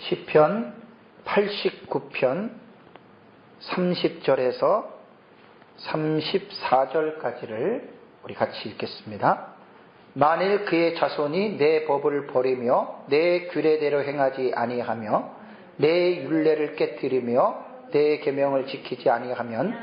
시편 89편 30절에서 34절까지를 우리 같이 읽겠습니다. 만일 그의 자손이 내 법을 버리며 내 규례대로 행하지 아니하며 내 율례를 깨뜨리며 내 계명을 지키지 아니하면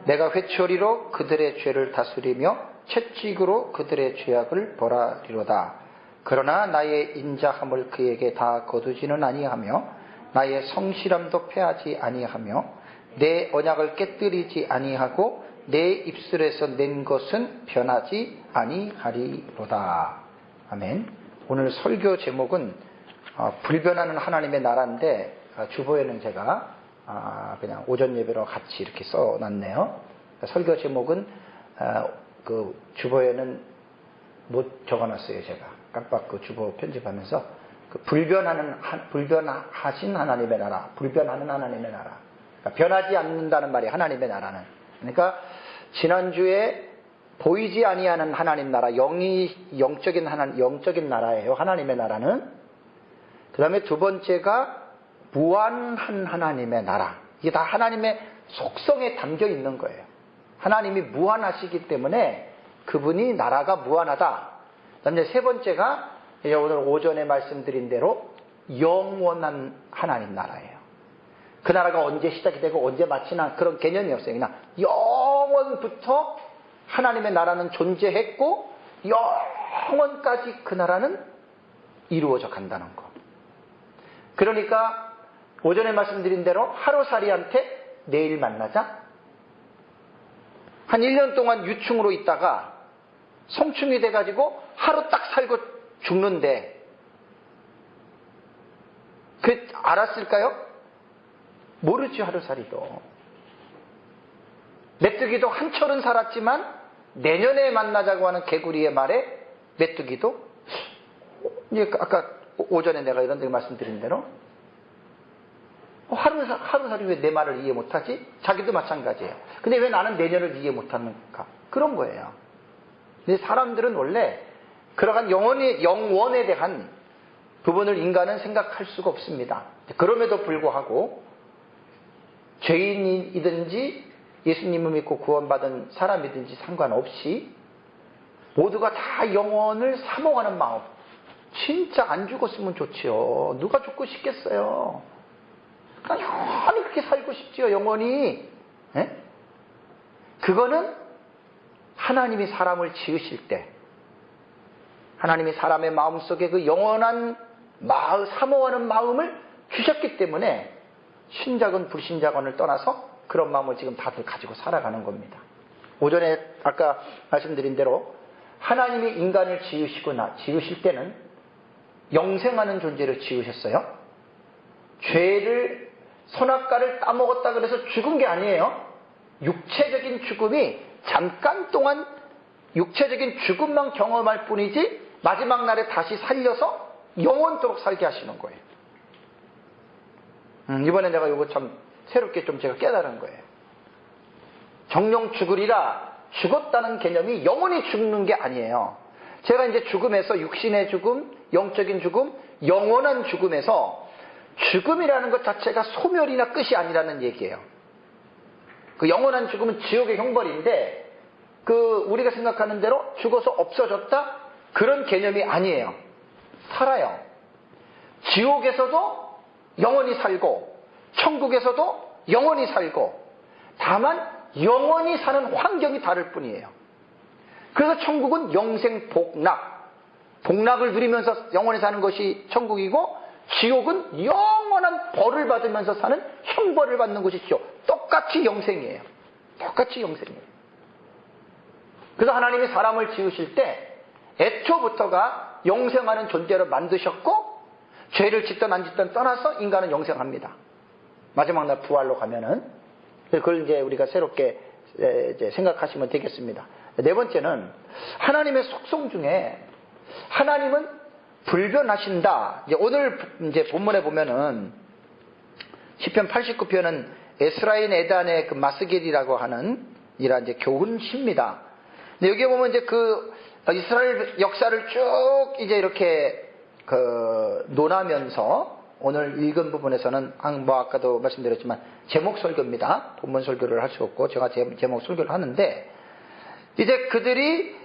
내가 회초리로 그들의 죄를 다스리며 채찍으로 그들의 죄악을 벌하리로다. 그러나 나의 인자함을 그에게 다 거두지는 아니하며 나의 성실함도 패하지 아니하며 내 언약을 깨뜨리지 아니하고 내 입술에서 낸 것은 변하지 아니하리로다. 아멘. 오늘 설교 제목은 불변하는 하나님의 나라인데 주보에는 제가 그냥 오전 예배로 같이 이렇게 써놨네요. 설교 제목은 그 주보에는 못 적어놨어요. 제가 깜빡 그 주보 편집하면서 그 불변하신 하나님의 나라, 불변하는 하나님의 나라. 그러니까 변하지 않는다는 말이 하나님의 나라는. 그러니까 지난주에 보이지 아니하는 하나님 나라, 영적인 나라예요. 하나님의 나라는. 그 다음에 두 번째가 무한한 하나님의 나라. 이게 다 하나님의 속성에 담겨 있는 거예요. 하나님이 무한하시기 때문에 그분이 나라가 무한하다. 그 다음에 세 번째가 오늘 오전에 말씀드린 대로 영원한 하나님 나라예요. 그 나라가 언제 시작이 되고 언제 마치나 그런 개념이 없어요. 그냥 영원부터 하나님의 나라는 존재했고 영원까지 그 나라는 이루어져 간다는 거. 그러니까 오전에 말씀드린 대로 하루살이한테 내일 만나자. 한 1년 동안 유충으로 있다가 성충이 돼가지고 하루 딱 살고 죽는데 그 알았을까요? 모르죠. 하루살이도. 메뚜기도 한철은 살았지만 내년에 만나자고 하는 개구리의 말에 메뚜기도 이제 아까 오전에 내가 이런 데 말씀드린 대로 하루살이 왜 내 말을 이해 못하지? 자기도 마찬가지예요. 근데 왜 나는 내년을 이해 못하는가? 그런 거예요. 근데 사람들은 원래 그러한 영원에 대한 부분을 인간은 생각할 수가 없습니다. 그럼에도 불구하고 죄인이든지 예수님을 믿고 구원받은 사람이든지 상관없이 모두가 다 영원을 사모하는 마음. 진짜 안 죽었으면 좋지요. 누가 죽고 싶겠어요? 영원히 그렇게 살고 싶지요. 영원히. 에? 그거는 하나님이 사람을 지으실 때 하나님이 사람의 마음속에 그 영원한 사모하는 마음을 주셨기 때문에 신자건 불신자건을 떠나서 그런 마음을 지금 다들 가지고 살아가는 겁니다. 오전에 아까 말씀드린 대로 하나님이 인간을 지으실 때는 영생하는 존재로 지으셨어요. 죄를 선악과를 따먹었다 그래서 죽은 게 아니에요. 육체적인 죽음이 잠깐 동안 육체적인 죽음만 경험할 뿐이지 마지막 날에 다시 살려서 영원토록 살게 하시는 거예요. 이번에 내가 이거 참 새롭게 좀 제가 깨달은 거예요. 정령 죽으리라. 죽었다는 개념이 영원히 죽는 게 아니에요. 제가 이제 죽음에서 육신의 죽음, 영적인 죽음, 영원한 죽음에서 죽음이라는 것 자체가 소멸이나 끝이 아니라는 얘기예요. 그 영원한 죽음은 지옥의 형벌인데 우리가 생각하는 대로 죽어서 없어졌다? 그런 개념이 아니에요. 살아요. 지옥에서도 영원히 살고 천국에서도 영원히 살고 다만 영원히 사는 환경이 다를 뿐이에요. 그래서 천국은 영생 복락을 누리면서 영원히 사는 것이 천국이고 지옥은 영원한 벌을 받으면서 사는 형벌을 받는 것이 지옥. 똑같이 영생이에요. 똑같이 영생이에요. 그래서 하나님이 사람을 지으실 때 애초부터가 영생하는 존재로 만드셨고 죄를 짓든 안 짓든 떠나서 인간은 영생합니다. 마지막 날 부활로 가면은 그걸 이제 우리가 새롭게 이제 생각하시면 되겠습니다. 네 번째는 하나님의 속성 중에 하나님은 불변하신다. 오늘 이제 본문에 보면은 시편 89편은 에스라인 에단의 그 마스겔이라고 하는 이런 이제 교훈시입니다. 근데 여기에 보면 이제 그 이스라엘 역사를 쭉 이제 이렇게 논하면서 오늘 읽은 부분에서는 뭐 아까도 말씀드렸지만 제목 설교입니다. 본문 설교를 할 수 없고 제가 제목 설교를 하는데, 이제 그들이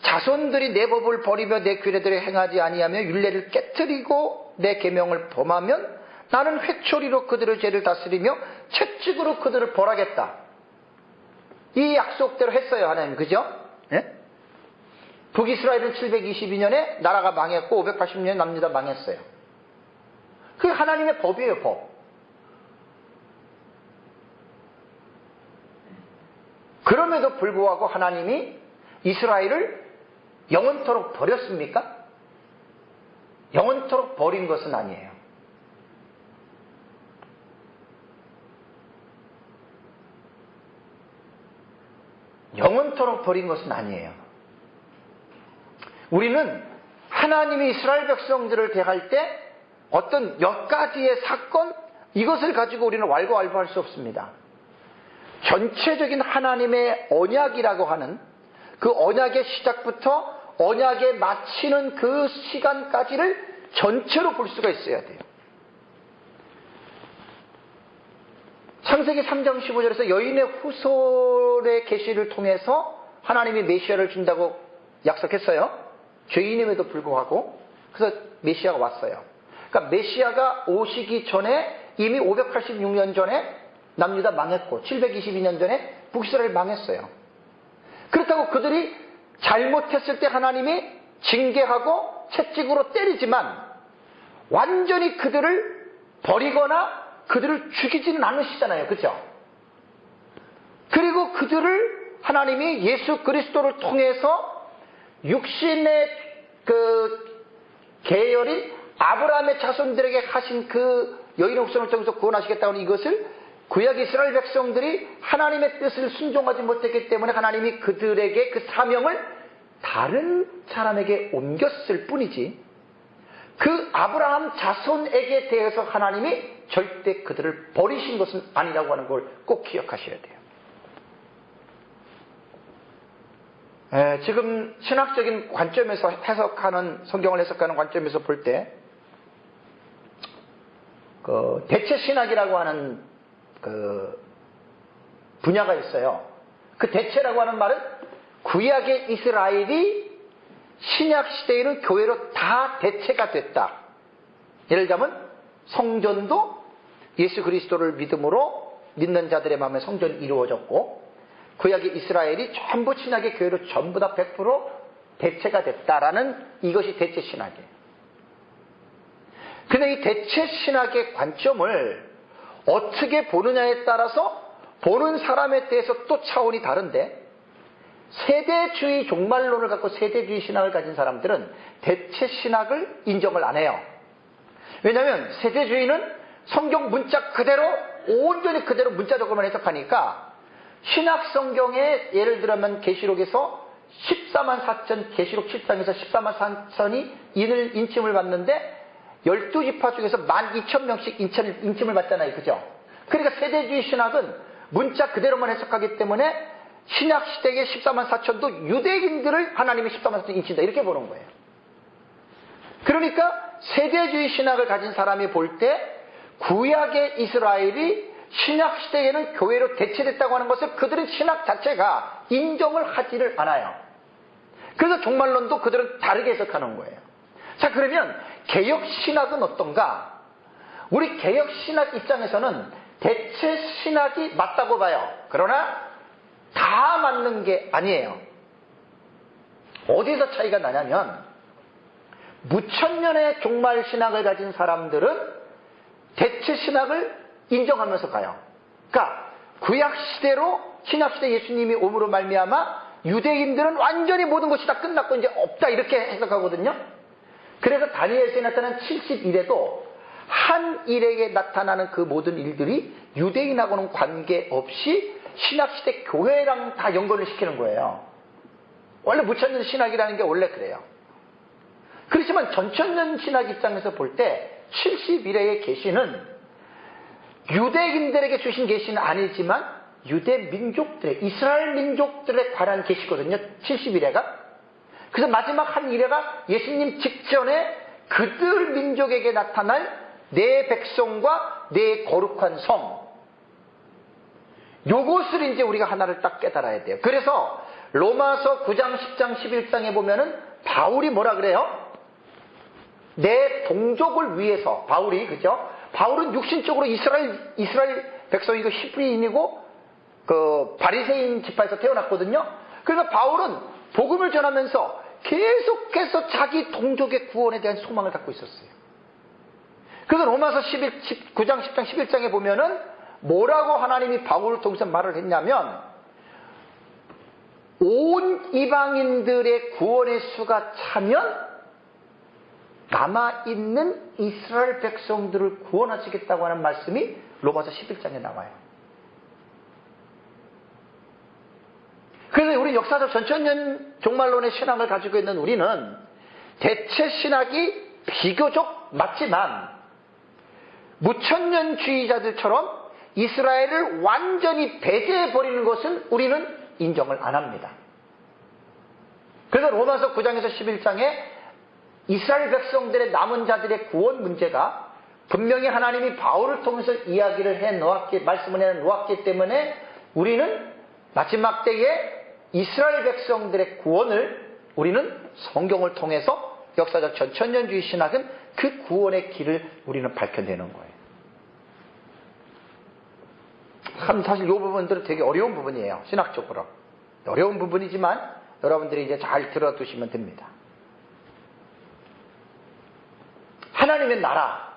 자손들이 내 법을 버리며 내 규례들을 행하지 아니하며 율례를 깨뜨리고 내 계명을 범하면 나는 회초리로 그들의 죄를 다스리며 채찍으로 그들을 벌하겠다. 이 약속대로 했어요, 하나님. 그죠? 예? 북이스라엘은 722년에 나라가 망했고 580년에 남유다 망했어요. 그게 하나님의 법이에요, 법. 그럼에도 불구하고 하나님이 이스라엘을 영원토록 버렸습니까? 영원토록 버린 것은 아니에요. 영원토록 버린 것은 아니에요. 우리는 하나님이 이스라엘 백성들을 대할 때 어떤 몇 가지의 사건, 이것을 가지고 우리는 왈가왈부할 수 없습니다. 전체적인 하나님의 언약이라고 하는 그 언약의 시작부터 언약에 마치는 그 시간까지를 전체로 볼 수가 있어야 돼요. 창세기 3장 15절에서 여인의 후손의 계시를 통해서 하나님이 메시아를 준다고 약속했어요. 죄인임에도 불구하고. 그래서 메시아가 왔어요. 그러니까 메시아가 오시기 전에 이미 586년 전에 남유다 망했고 722년 전에 북이스라엘 망했어요. 그렇다고 그들이 잘못했을 때 하나님이 징계하고 채찍으로 때리지만 완전히 그들을 버리거나 그들을 죽이지는 않으시잖아요. 그렇죠? 그리고 그들을 하나님이 예수 그리스도를 통해서 육신의 그 계열인 아브라함의 자손들에게 하신 그 여인의 후손을 통해서 구원하시겠다는 이것을 구약 이스라엘 백성들이 하나님의 뜻을 순종하지 못했기 때문에 하나님이 그들에게 그 사명을 다른 사람에게 옮겼을 뿐이지, 그 아브라함 자손에게 대해서 하나님이 절대 그들을 버리신 것은 아니라고 하는 걸 꼭 기억하셔야 돼요. 지금 신학적인 관점에서 성경을 해석하는 관점에서 볼 때, 그 대체 신학이라고 하는 그 분야가 있어요. 그 대체라고 하는 말은 구약의 이스라엘이 신약 시대에는 교회로 다 대체가 됐다. 예를 들자면 성전도 예수 그리스도를 믿는 자들의 마음에 성전이 이루어졌고, 구약의 이스라엘이 전부 신약의 교회로 전부 다 100% 대체가 됐다라는, 이것이 대체 신학이에요. 근데 이 대체 신학의 관점을 어떻게 보느냐에 따라서 보는 사람에 대해서 또 차원이 다른데, 세대주의 종말론을 갖고 세대주의 신학을 가진 사람들은 대체 신학을 인정을 안 해요. 왜냐하면 세대주의는 성경 문자 그대로 온전히 그대로 문자적으로만 해석하니까, 신약 성경에 예를 들면 계시록에서 14만 4천, 계시록 7장에서 14만 4천이 인침을 받는데 12지파 중에서 12,000명씩 인침을 받잖아요. 그죠? 그러니까 세대주의 신학은 문자 그대로만 해석하기 때문에 신약 시대의 14만 4천도 유대인들을 하나님이 14만 4천 인친다, 이렇게 보는 거예요. 그러니까 세대주의 신학을 가진 사람이 볼 때 구약의 이스라엘이 신약 시대에는 교회로 대체됐다고 하는 것을 그들의 신학 자체가 인정을 하지를 않아요. 그래서 종말론도 그들은 다르게 해석하는 거예요. 자, 그러면 개혁 신학은 어떤가? 우리 개혁 신학 입장에서는 대체 신학이 맞다고 봐요. 그러나 다 맞는 게 아니에요. 어디서 차이가 나냐면, 무천년의 종말 신학을 가진 사람들은 대체 신학을 인정하면서 가요. 그러니까 구약 시대로 신약 시대 예수님이 오므로 말미암아 유대인들은 완전히 모든 것이 다 끝났고 이제 없다, 이렇게 해석하거든요. 그래서 다니엘서에 나타난 70일에도 한 일에게 나타나는 그 모든 일들이 유대인하고는 관계없이 신학시대 교회랑 다 연관을 시키는 거예요. 원래 무천년 신학이라는 게 원래 그래요. 그렇지만 전천년 신학 입장에서 볼 때 70일의 계시는 유대인들에게 주신 계시는 아니지만 유대 민족들의, 이스라엘 민족들에 관한 계시거든요. 70일회가. 그래서 마지막 한 일회가 예수님 직전에 그들 민족에게 나타날 내 백성과 내 거룩한 성. 요것을 이제 우리가 하나를 딱 깨달아야 돼요. 그래서 로마서 9장, 10장, 11장에 보면은 바울이 뭐라 그래요? 내 동족을 위해서, 바울이, 그죠? 바울은 육신적으로 이스라엘 백성이고 히브리인이고 그 바리새인 지파에서 태어났거든요. 그래서 바울은 복음을 전하면서 계속해서 자기 동족의 구원에 대한 소망을 갖고 있었어요. 그래서 로마서 9장, 10장, 11장에 보면은 뭐라고 하나님이 바울을 통해서 말을 했냐면, 온 이방인들의 구원의 수가 차면 남아있는 이스라엘 백성들을 구원하시겠다고 하는 말씀이 로마서 11장에 나와요. 그래서 우리 역사적 전천년 종말론의 신학을 가지고 있는 우리는 대체 신학이 비교적 맞지만 무천년주의자들처럼 이스라엘을 완전히 배제해버리는 것은 우리는 인정을 안 합니다. 그래서 로마서 9장에서 11장에 이스라엘 백성들의 남은 자들의 구원 문제가 분명히 하나님이 바울을 통해서 이야기를 말씀을 해 놓았기 때문에 우리는 마지막 때에 이스라엘 백성들의 구원을 우리는 성경을 통해서 역사적 전천년주의 신학은 그 구원의 길을 우리는 밝혀내는 거예요. 참 사실 이 부분들은 되게 어려운 부분이에요. 신학적으로. 어려운 부분이지만 여러분들이 이제 잘 들어두시면 됩니다. 하나님의 나라.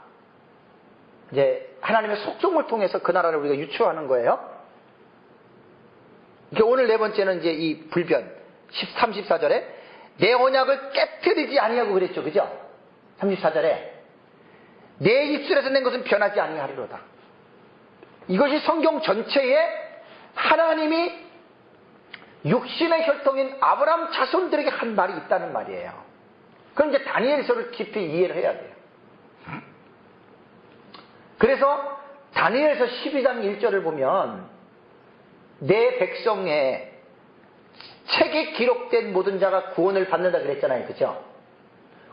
이제 하나님의 속성을 통해서 그 나라를 우리가 유추하는 거예요. 오늘 네 번째는 이제 이 불변. 34절에 내 언약을 깨뜨리지 아니하고 그랬죠. 그죠? 34절에 내 입술에서 낸 것은 변하지 아니하리로다. 이것이 성경 전체에 하나님이 육신의 혈통인 아브라함 자손들에게 한 말이 있다는 말이에요. 그럼 이제 다니엘서를 깊이 이해를 해야 돼요. 그래서 다니엘서 12장 1절을 보면 내 백성의 책에 기록된 모든 자가 구원을 받는다 그랬잖아요. 그죠?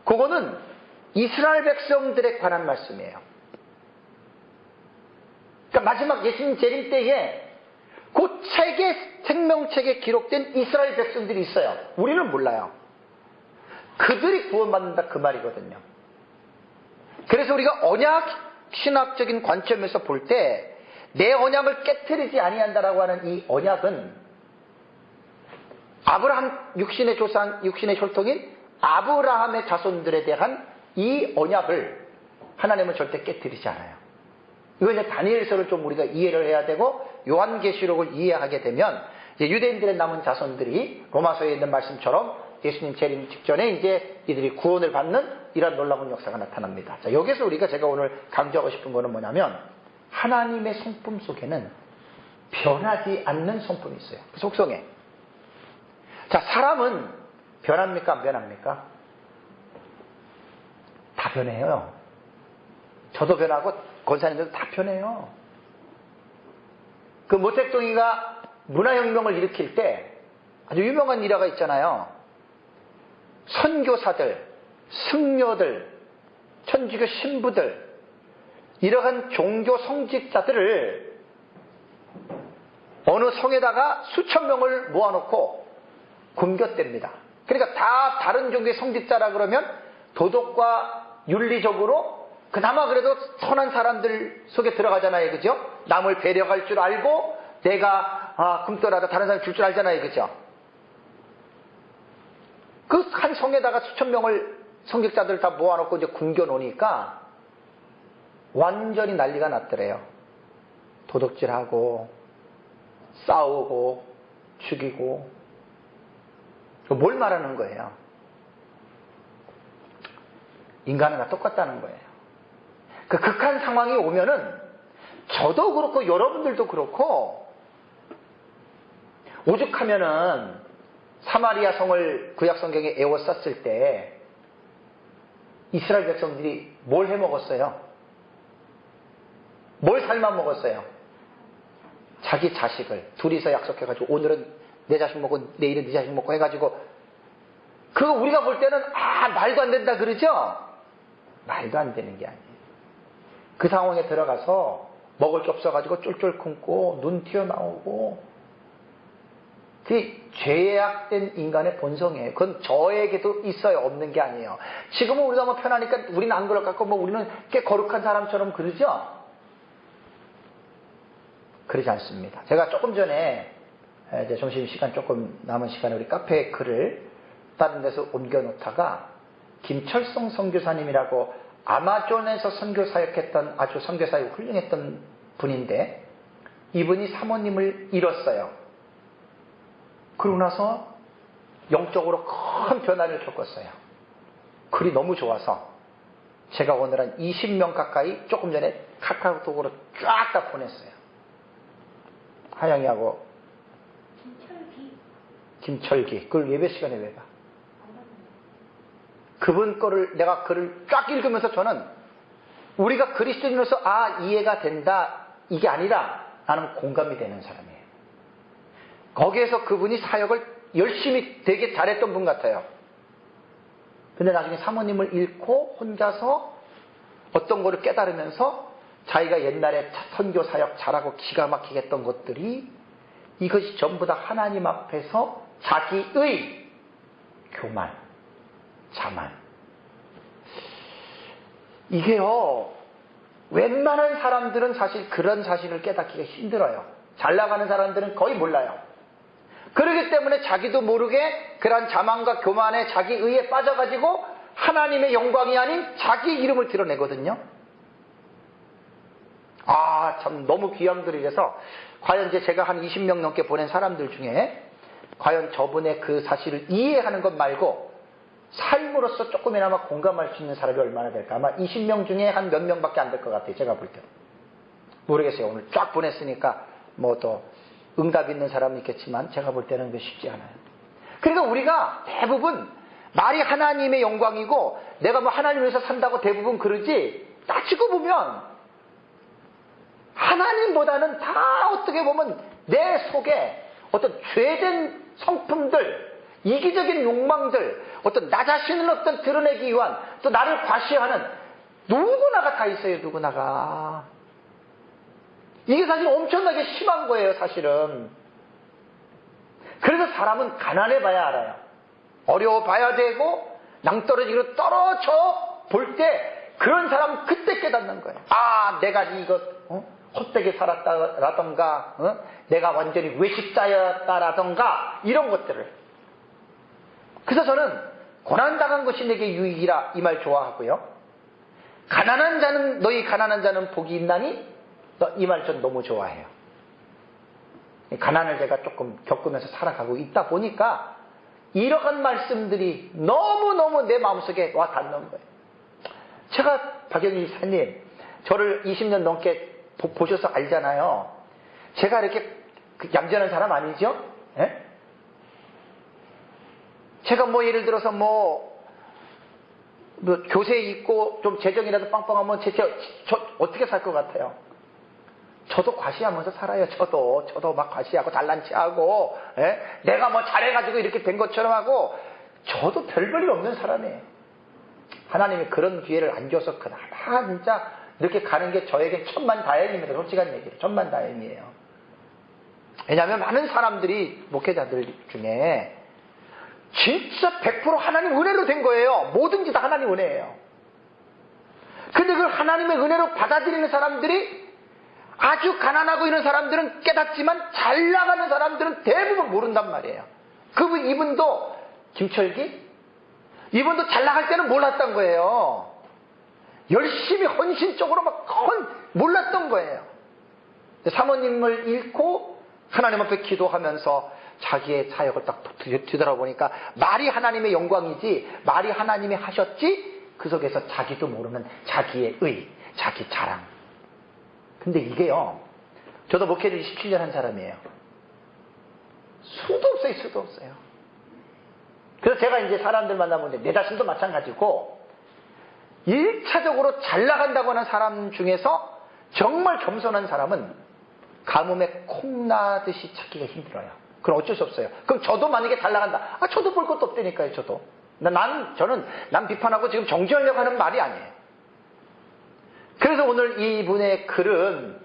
그거는 이스라엘 백성들에 관한 말씀이에요. 그러니까 마지막 예수님 재림 때에 그 생명책에 기록된 이스라엘 백성들이 있어요. 우리는 몰라요. 그들이 구원받는다 그 말이거든요. 그래서 우리가 언약 신학적인 관점에서 볼 때 내 언약을 깨트리지 아니한다라고 하는 이 언약은 아브라함 육신의 조상, 육신의 혈통인 아브라함의 자손들에 대한 이 언약을 하나님은 절대 깨트리지 않아요. 이건 이제 다니엘서를 좀 우리가 이해를 해야 되고 요한계시록을 이해하게 되면 이제 유대인들의 남은 자손들이 로마서에 있는 말씀처럼 예수님 재림 직전에 이제 이들이 구원을 받는 이런 놀라운 역사가 나타납니다. 자, 여기서 우리가 제가 오늘 강조하고 싶은 거는 뭐냐면 하나님의 성품 속에는 변하지 않는 성품이 있어요. 그 속성에. 자, 사람은 변합니까? 안 변합니까? 다 변해요. 저도 변하고 권사님들도 다 변해요. 그 모택동이가 문화혁명을 일으킬 때 아주 유명한 일화가 있잖아요. 선교사들, 승려들, 천주교 신부들, 이러한 종교 성직자들을 어느 성에다가 수천 명을 모아놓고 굶겼답니다. 그러니까 다 다른 종교의 성직자라 그러면 도덕과 윤리적으로 그나마 그래도 선한 사람들 속에 들어가잖아요. 그죠? 남을 배려할 줄 알고 내가 굶더라도 다른 사람 줄 줄 알잖아요. 그죠? 그 한 성에다가 수천 명을 성직자들 다 모아놓고 이제 굶겨 놓으니까 완전히 난리가 났더래요. 도둑질하고 싸우고 죽이고. 뭘 말하는 거예요? 인간은 다 똑같다는 거예요. 그 극한 상황이 오면은 저도 그렇고 여러분들도 그렇고 오죽하면은 사마리아 성을 구약 성경에 에워쌌을 때 이스라엘 백성들이 뭘 해먹었어요? 뭘 삶아 먹었어요? 자기 자식을 둘이서 약속해가지고 오늘은 내 자식 먹고 내일은 네 자식 먹고 해가지고 그거 우리가 볼 때는 말도 안 된다 그러죠? 말도 안 되는 게 아니에요. 그 상황에 들어가서 먹을 게 없어가지고 쫄쫄 굶고 눈 튀어나오고, 그게 죄악된 인간의 본성이에요. 그건 저에게도 있어요. 없는 게 아니에요. 지금은 우리가 뭐 편하니까 우리는 안 그럴 것 같고, 뭐 우리는 꽤 거룩한 사람처럼 그러죠? 그러지 않습니다. 제가 조금 전에 이제 점심시간 조금 남은 시간에 우리 카페에 글을 다른 데서 옮겨놓다가 김철성 선교사님이라고 아마존에서 선교 사역했던 아주 선교 사역 훌륭했던 분인데, 이분이 사모님을 잃었어요. 그러고 나서 영적으로 큰 변화를 겪었어요. 글이 너무 좋아서 제가 오늘 한 20명 가까이 조금 전에 카카오톡으로 쫙 다 보냈어요. 하영이하고 김철기. 그걸 예배 시간에 왜 봐? 그분 거를 내가 글을 쫙 읽으면서 저는 우리가 그리스도인으로서 이해가 된다, 이게 아니라 나는 공감이 되는 사람이에요. 거기에서 그분이 사역을 열심히 되게 잘했던 분 같아요. 근데 나중에 사모님을 잃고 혼자서 어떤 거를 깨달으면서 자기가 옛날에 선교 사역 잘하고 기가 막히게 했던 것들이, 이것이 전부 다 하나님 앞에서 자기의 교만, 자만. 이게요, 웬만한 사람들은 사실 그런 사실을 깨닫기가 힘들어요. 잘 나가는 사람들은 거의 몰라요. 그렇기 때문에 자기도 모르게 그런 자만과 교만에 자기의에 빠져가지고 하나님의 영광이 아닌 자기 이름을 드러내거든요. 참 너무 귀한 글이라서, 과연 이제 제가 한 20명 넘게 보낸 사람들 중에 과연 저분의 그 사실을 이해하는 것 말고 삶으로서 조금이나마 공감할 수 있는 사람이 얼마나 될까? 아마 20명 중에 한 몇 명밖에 안 될 것 같아요. 제가 볼 때. 모르겠어요. 오늘 쫙 보냈으니까 뭐 또 응답 있는 사람은 있겠지만 제가 볼 때는 쉽지 않아요. 그러니까 우리가 대부분 말이 하나님의 영광이고 내가 뭐 하나님 위해서 산다고 대부분 그러지, 따지고 보면 하나님보다는 다 어떻게 보면 내 속에 어떤 죄된 성품들, 이기적인 욕망들, 어떤 나 자신을 어떤 드러내기 위한, 또 나를 과시하는 누구나가 다 있어요. 누구나가. 이게 사실 엄청나게 심한 거예요. 사실은. 그래서 사람은 가난해 봐야 알아요. 어려워 봐야 되고 낭떠러지로 떨어져 볼 때 그런 사람은 그때 깨닫는 거예요. 내가 이거 헛되게 살았다라던가, 내가 완전히 외식자였다라던가, 이런 것들을. 그래서 저는 고난당한 것이 내게 유익이라, 이 말 좋아하고요. 가난한 자는, 너희 가난한 자는 복이 있나니, 이 말 전 너무 좋아해요. 가난을 제가 조금 겪으면서 살아가고 있다 보니까 이러한 말씀들이 너무너무 내 마음속에 와 닿는 거예요. 제가 박영희 사님, 저를 20년 넘게 보셔서 알잖아요. 제가 이렇게 얌전한 사람 아니죠? 예? 제가 뭐 예를 들어서 뭐 교세에 있고 좀 재정이라도 빵빵하면 저 어떻게 살 것 같아요? 저도 과시하면서 살아요. 저도 막 과시하고 잘난체하고, 예? 내가 뭐 잘해가지고 이렇게 된 것처럼 하고, 저도 별 볼일 없는 사람이에요. 하나님이 그런 기회를 안 줘서 그나마 진짜 이렇게 가는 게 저에겐 천만다행입니다. 솔직한 얘기로 천만다행이에요. 왜냐하면 많은 사람들이 목회자들 중에 진짜 100% 하나님 은혜로 된 거예요. 뭐든지 다 하나님 은혜예요. 근데 그걸 하나님의 은혜로 받아들이는 사람들이, 아주 가난하고 이런 사람들은 깨닫지만 잘 나가는 사람들은 대부분 모른단 말이에요. 이분도 김철기? 이분도 잘 나갈 때는 몰랐던 거예요. 열심히 헌신적으로 몰랐던 거예요. 사모님을 잃고 하나님 앞에 기도하면서 자기의 사역을 딱 뒤돌아보니까 말이 하나님의 영광이지, 말이 하나님이 하셨지, 그 속에서 자기도 모르는 자기의 자기 자랑. 근데 이게요, 저도 목회를 27년 한 사람이에요. 수도 없어요. 그래서 제가 이제 사람들 만나보는데 내 자신도 마찬가지고, 1차적으로 잘 나간다고 하는 사람 중에서 정말 겸손한 사람은 가뭄에 콩나듯이 찾기가 힘들어요. 그럼 어쩔 수 없어요. 그럼 저도 만약에 잘 나간다. 저도 볼 것도 없다니까요, 저도. 저는 남 비판하고 지금 정지하려고 하는 말이 아니에요. 그래서 오늘 이분의 글은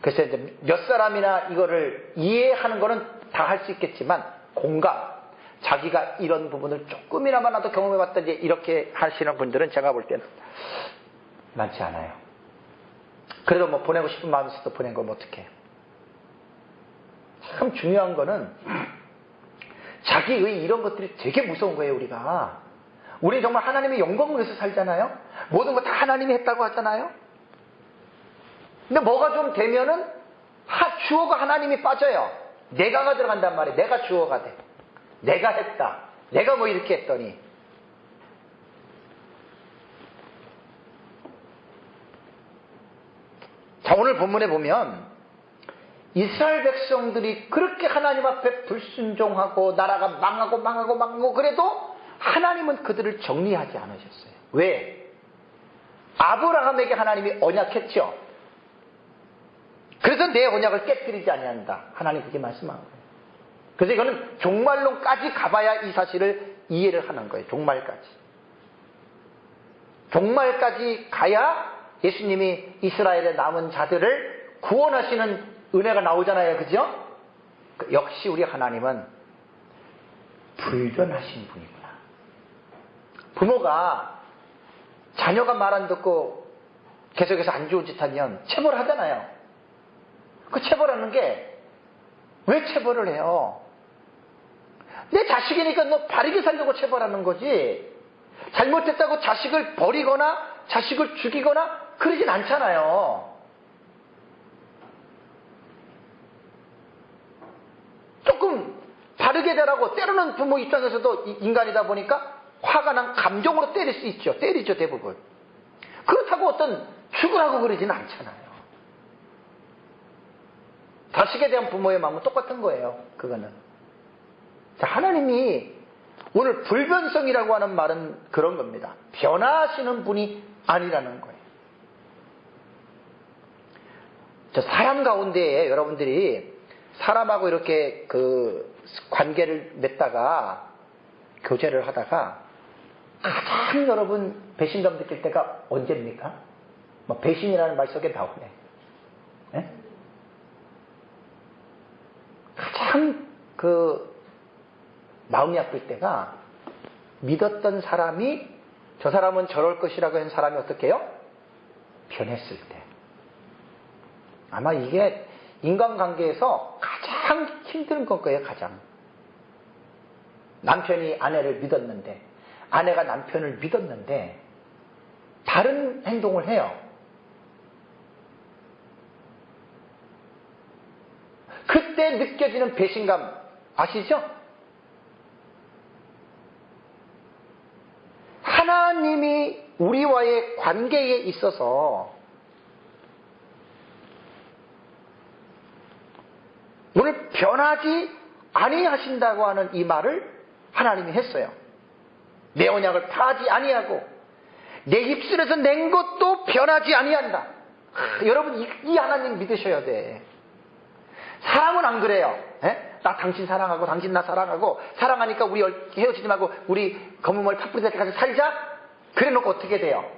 글쎄 이제 몇 사람이나 이거를 이해하는 거는 다 할 수 있겠지만 공감, 자기가 이런 부분을 조금이나마 나도 경험해봤다 이제 이렇게 하시는 분들은 제가 볼 때는 많지 않아요. 그래도 뭐 보내고 싶은 마음이 있어도 보낸 거면 어떡해. 참 중요한 거는 자기의 이런 것들이 되게 무서운 거예요. 우리 정말 하나님의 영광을 위해서 살잖아요. 모든 거 다 하나님이 했다고 하잖아요. 근데 뭐가 좀 되면은 주어가 하나님이 빠져요. 내가가 들어간단 말이에요. 내가 주어가 돼. 내가 했다. 내가 뭐 이렇게 했더니. 자, 오늘 본문에 보면 이스라엘 백성들이 그렇게 하나님 앞에 불순종하고 나라가 망하고 그래도 하나님은 그들을 정리하지 않으셨어요. 왜? 아브라함에게 하나님이 언약했죠. 그래서 내 언약을 깨뜨리지 아니한다. 하나님 그렇게 말씀한 거예요. 그래서 이거는 종말론까지 가봐야 이 사실을 이해를 하는 거예요. 종말까지 가야 예수님이 이스라엘의 남은 자들을 구원하시는 은혜가 나오잖아요. 그죠? 역시 우리 하나님은 불변하신 분이구나. 부모가 자녀가 말 안 듣고 계속해서 안 좋은 짓 하면 체벌하잖아요. 그 체벌하는 게 왜 체벌을 해요? 내 자식이니까 너 바르게 살려고 체벌하는 거지. 잘못했다고 자식을 버리거나 자식을 죽이거나 그러진 않잖아요. 조금 바르게 되라고 때로는 부모 입장에서도 인간이다 보니까 화가 난 감정으로 때릴 수 있죠. 때리죠, 대부분. 그렇다고 어떤 죽으라고 그러지는 않잖아요. 자식에 대한 부모의 마음은 똑같은 거예요. 그거는. 자, 하나님이 오늘 불변성이라고 하는 말은 그런 겁니다. 변하시는 분이 아니라는 거예요. 저 사람 가운데에 여러분들이 사람하고 이렇게 그 관계를 맺다가 교제를 하다가 가장 여러분 배신감 느낄 때가 언제입니까? 뭐 배신이라는 말 속에 나오네. 네? 가장 마음이 아플 때가 믿었던 사람이 저 사람은 저럴 것이라고 한 사람이 어떻게 해요? 변했을 때. 아마 이게 인간관계에서 가장 힘든 건 거예요. 가장. 남편이 아내를 믿었는데 아내가 남편을 믿었는데 다른 행동을 해요. 그때 느껴지는 배신감 아시죠? 하나님이 우리와의 관계에 있어서 오늘 변하지 아니하신다고 하는 이 말을 하나님이 했어요. 내 언약을 파하지 아니하고 내 입술에서 낸 것도 변하지 아니한다. 여러분 이 하나님 믿으셔야 돼. 사람은 안 그래요. 에? 나 당신 사랑하고 당신 나 사랑하고 사랑하니까 우리 헤어지지 말고 우리 검은 머리 팥뿌리 될 때까지 살자. 그래 놓고 어떻게 돼요?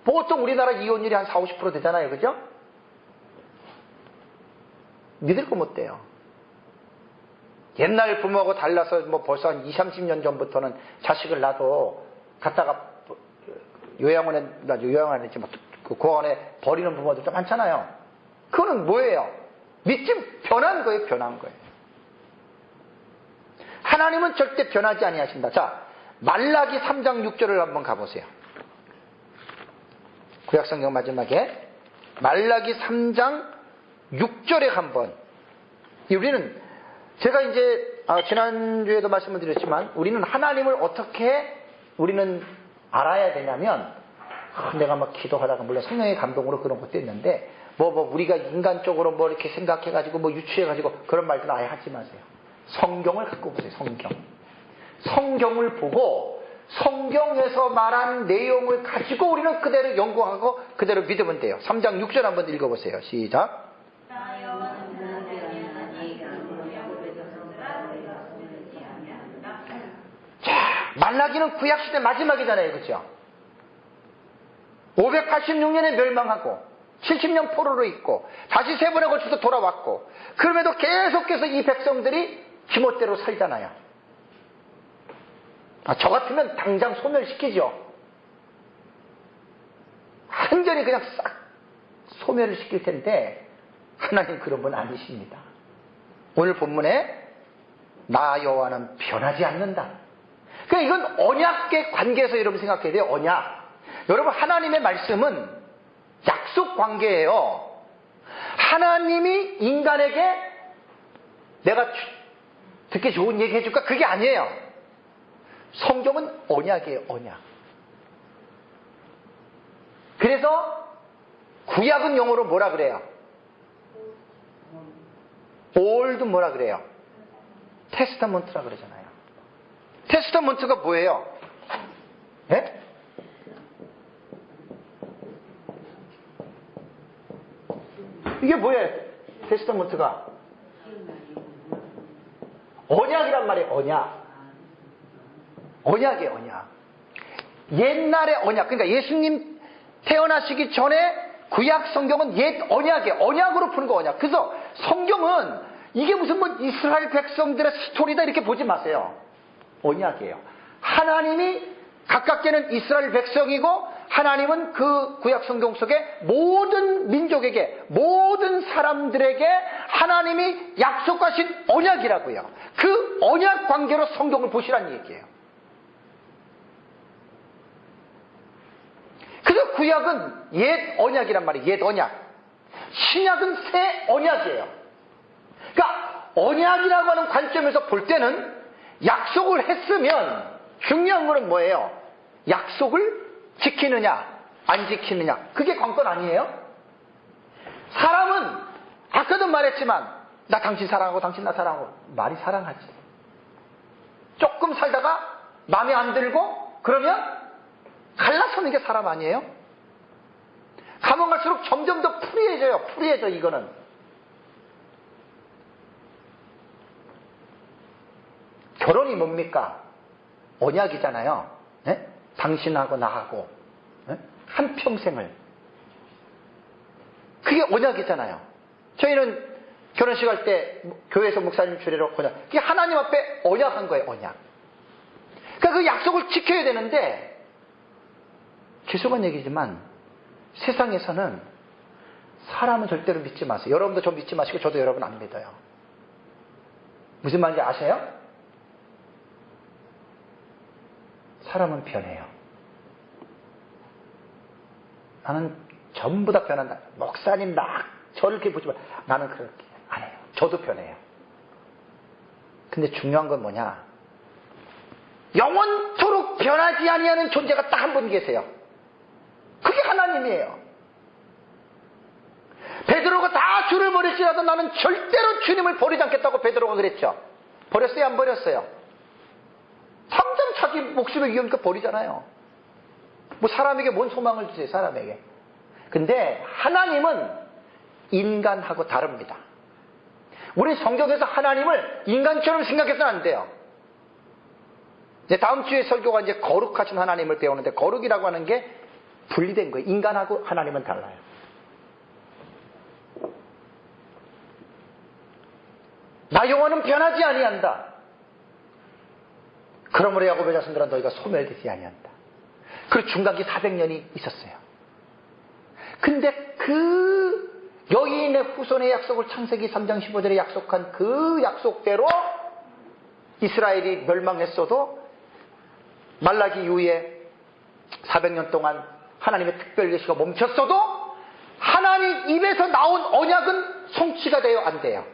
보통 우리나라 이혼율이 한 40-50% 되잖아요. 그죠? 믿을 거 못 돼요. 옛날 부모하고 달라서 뭐 벌써 한 20-30년 전부터는 자식을 낳아도 갖다가 요양원에 했지 그 고아원에 버리는 부모들도 많잖아요. 그거는 뭐예요? 믿지 변한 거예요. 변한 거예요. 하나님은 절대 변하지 아니하신다. 자, 말라기 3장 6절을 한번 가보세요. 구약성경 마지막에 말라기 3장 6절에 한번. 우리는 제가 이제 지난주에도 말씀을 드렸지만 우리는 하나님을 어떻게 우리는 알아야 되냐면 내가 막 기도하다가 물론 성령의 감동으로 그런 것도 있는데 우리가 인간적으로 뭐 이렇게 생각해가지고 뭐 유추해가지고 그런 말들은 아예 하지 마세요. 성경을 갖고 보세요. 성경을 보고 성경에서 말한 내용을 가지고 우리는 그대로 연구하고 그대로 믿으면 돼요. 3장 6절 한번 읽어보세요. 시작. 자, 말라기는 구약시대 마지막이잖아요. 그렇죠? 586년에 멸망하고 70년 포로로 있고 다시 3번에 걸쳐서 돌아왔고 그럼에도 계속해서 이 백성들이 지멋대로 살잖아요. 저 같으면 당장 소멸시키죠. 완전히 그냥 싹 소멸을 시킬 텐데 하나님 그런 분 아니십니다. 오늘 본문에 나 여호와는 변하지 않는다. 그러니까 이건 언약의 관계에서 여러분 생각해야 돼요. 언약. 여러분 하나님의 말씀은 약속 관계예요. 하나님이 인간에게 내가 듣기 좋은 얘기 해줄까? 그게 아니에요. 성경은 언약이에요. 언약. 그래서 구약은 영어로 뭐라 그래요? 올드 뭐라 그래요? 테스타먼트라 그러잖아요. 테스타먼트가 뭐예요? 예? 이게 뭐예요? 테스타먼트가 언약이란 말이에요. 언약. 언약이에요. 언약. 옛날의 언약. 그러니까 예수님 태어나시기 전에 구약 성경은 옛 언약이에요. 언약으로 푸는 거 언약. 그래서 성경은 이게 무슨 뭐 이스라엘 백성들의 스토리다 이렇게 보지 마세요. 언약이에요. 하나님이 가깝게는 이스라엘 백성이고 하나님은 그 구약 성경 속에 모든 민족에게 모든 사람들에게 하나님이 약속하신 언약이라고요. 그 언약 관계로 성경을 보시라는 얘기예요. 그래서 구약은 옛 언약이란 말이에요. 옛 언약. 신약은 새 언약이에요. 그러니까 언약이라고 하는 관점에서 볼 때는 약속을 했으면 중요한 거는 뭐예요? 약속을 지키느냐 안 지키느냐 그게 관건 아니에요? 사람은 아까도 말했지만 나 당신 사랑하고 당신 나 사랑하고 말이 사랑하지. 조금 살다가 마음에 안 들고 그러면 갈라서는 게 사람 아니에요? 가면 갈수록 점점 더 풀이해져요. 풀이해져 이거는. 결혼이 뭡니까? 언약이잖아요. 네? 당신하고 나하고 네? 한평생을. 그게 언약이잖아요. 저희는 결혼식 할 때 교회에서 목사님 주례로 언약. 그게 하나님 앞에 언약한 거예요. 언약. 그러니까 그 약속을 지켜야 되는데 죄송한 얘기지만 세상에서는 사람은 절대로 믿지 마세요. 여러분도 저 믿지 마시고 저도 여러분 안 믿어요. 무슨 말인지 아세요? 사람은 변해요. 나는 전부 다 변한다. 목사님 나 저를 이렇게 보지 마. 나는 그렇게 안 해요. 저도 변해요. 근데 중요한 건 뭐냐? 영원토록 변하지 아니하는 존재가 딱 한 분 계세요. 그게 하나님이에요. 베드로가 다 주를 버릴지라도 나는 절대로 주님을 버리지 않겠다고 베드로가 그랬죠. 버렸어요? 안 버렸어요? 당장 자기 목숨을 위험니까 버리잖아요. 뭐 사람에게 뭔 소망을 주세요, 사람에게. 근데 하나님은 인간하고 다릅니다. 우리 성경에서 하나님을 인간처럼 생각해서는 안 돼요. 이제 다음 주에 설교가 이제 거룩하신 하나님을 배우는데 거룩이라고 하는 게 분리된 거예요. 인간하고 하나님은 달라요. 나 여호와는 변하지 아니한다. 그러므로 야곱의 자손들아 너희가 소멸되지 아니한다. 그 중간기 400년이 있었어요. 근데 그 여인의 후손의 약속을 창세기 3장 15절에 약속한 그 약속대로 이스라엘이 멸망했어도 말라기 이후에 400년 동안 하나님의 특별 계시가 멈췄어도 하나님 입에서 나온 언약은 성취가 돼요? 안 돼요?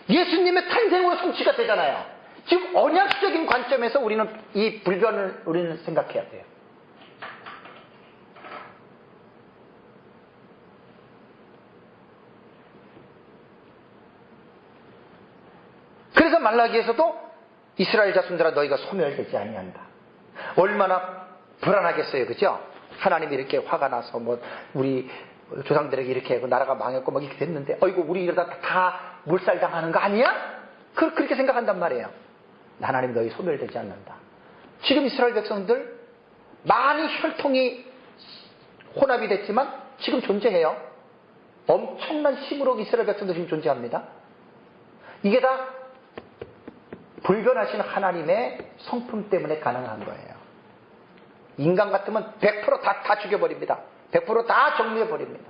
예수님의 탄생으로 성취가 되잖아요. 지금 언약적인 관점에서 우리는 이 불변을 우리는 생각해야 돼요. 그래서 말라기에서도 이스라엘 자손들아 너희가 소멸되지 아니한다. 얼마나 불안하겠어요, 그죠? 하나님이 이렇게 화가 나서 뭐 우리 조상들에게 이렇게 하고 나라가 망했고 막 이렇게 됐는데, 어이구 우리 이러다 다 물살당하는 거 아니야? 그렇게 생각한단 말이에요. 하나님 너희 소멸되지 않는다. 지금 이스라엘 백성들 많이 혈통이 혼합이 됐지만 지금 존재해요. 엄청난 힘으로 이스라엘 백성도 지금 존재합니다. 이게 다 불변하신 하나님의 성품 때문에 가능한 거예요. 인간 같으면 100% 다 죽여버립니다. 100% 다 정리해버립니다.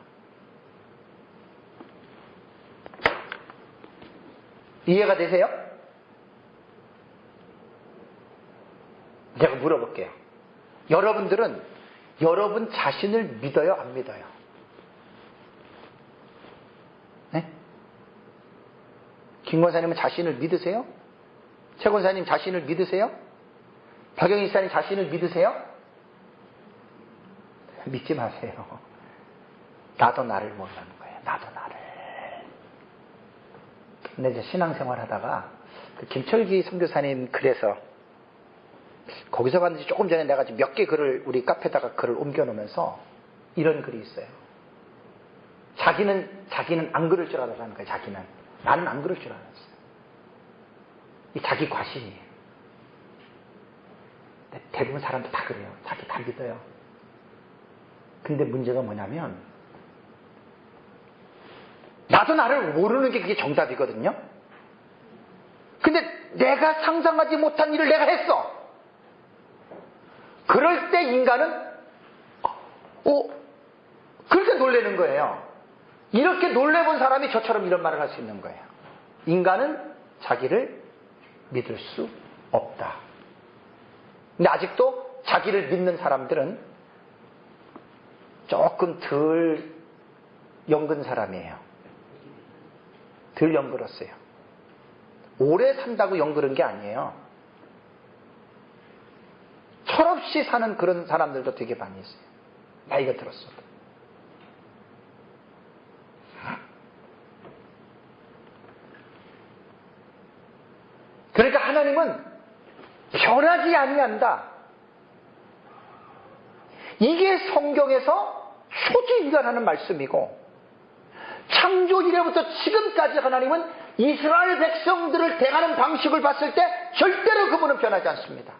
이해가 되세요? 제가 물어볼게요. 여러분들은 여러분 자신을 믿어요? 안 믿어요? 네? 김 권사님은 자신을 믿으세요? 최 권사님 자신을 믿으세요? 박영희 사님 자신을 믿으세요? 믿지 마세요. 나도 나를 모르는 거예요. 나도 나를. 근데 이제 신앙생활 하다가 그 김철기 선교사님 글에서 거기서 봤는지 조금 전에 내가 몇 개 글을 우리 카페에다가 글을 옮겨놓으면서 이런 글이 있어요. 자기는 안 그럴 줄 알았다는 거예요. 자기는. 나는 안 그럴 줄 알았어요. 이 자기 과신이에요. 대부분 사람도 다 그래요. 자기 다 믿어요. 근데 문제가 뭐냐면 나도 나를 모르는 게 그게 정답이거든요. 근데 내가 상상하지 못한 일을 내가 했어. 그럴 때 인간은 그렇게 놀라는 거예요. 이렇게 놀래본 사람이 저처럼 이런 말을 할 수 있는 거예요. 인간은 자기를 믿을 수 없다. 근데 아직도 자기를 믿는 사람들은 조금 덜 연근 사람이에요. 덜 연글었어요. 오래 산다고 연글은 게 아니에요. 철없이 사는 그런 사람들도 되게 많이 있어요. 나이가 들었어도. 그러니까 하나님은 변하지 아니한다. 이게 성경에서 초지일관하는 말씀이고, 창조 이래부터 지금까지 하나님은 이스라엘 백성들을 대하는 방식을 봤을 때 절대로 그분은 변하지 않습니다.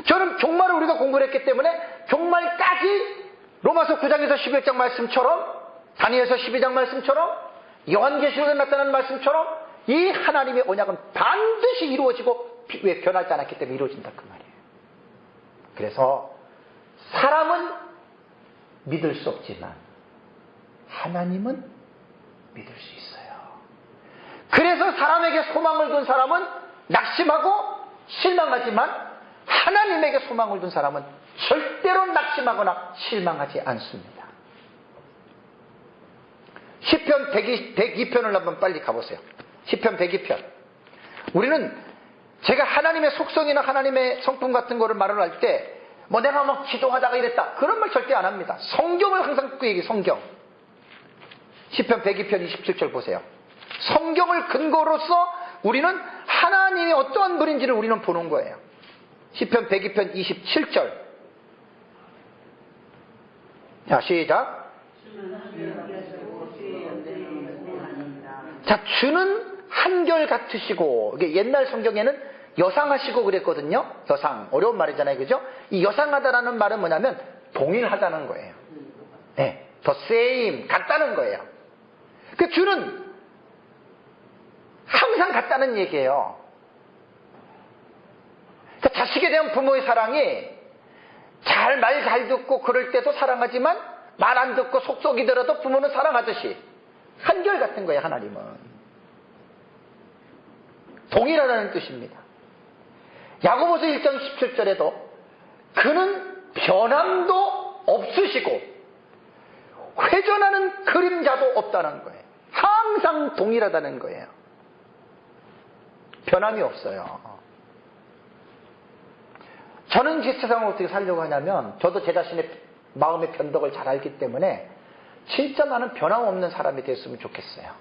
저는 종말을 우리가 공부를 했기 때문에 종말까지 로마서 9장에서 11장 말씀처럼, 다니엘서 12장 말씀처럼, 요한계시록에 나타나는 말씀처럼 이 하나님의 언약은 반드시 이루어지고 왜 변하지 않았기 때문에 이루어진다 그 말이에요. 그래서 사람은 믿을 수 없지만 하나님은 믿을 수 있어요. 그래서 사람에게 소망을 둔 사람은 낙심하고 실망하지만 하나님에게 소망을 둔 사람은 절대로 낙심하거나 실망하지 않습니다. 시편 102편을 한번 빨리 가보세요. 시편 102편. 우리는 제가 하나님의 속성이나 하나님의 성품 같은 거를 말을 할 때 내가 막 기도하다가 이랬다 그런 말 절대 안 합니다. 성경을 항상 듣고 얘기해요. 성경. 시편 102편 27절 보세요. 성경을 근거로서 우리는 하나님이 어떠한 분인지를 우리는 보는 거예요. 시편 102편 27절. 자, 시작. 자, 주는 한결 같으시고, 이게 옛날 성경에는 여상하시고 그랬거든요. 여상. 어려운 말이잖아요. 그죠? 이 여상하다라는 말은 뭐냐면 동일하다는 거예요. 네. the same. 같다는 거예요. 그 주는 항상 같다는 얘기예요. 그러니까 자식에 대한 부모의 사랑이 말 잘 듣고 그럴 때도 사랑하지만 말 안 듣고 속속이더라도 부모는 사랑하듯이 한결 같은 거예요. 하나님은. 동일하다는 뜻입니다. 야고보서 1장 17절에도 그는 변함도 없으시고 회전하는 그림자도 없다는 거예요. 항상 동일하다는 거예요. 변함이 없어요. 저는 이 세상을 어떻게 살려고 하냐면 저도 제 자신의 마음의 변덕을 잘 알기 때문에 진짜 나는 변함없는 사람이 됐으면 좋겠어요.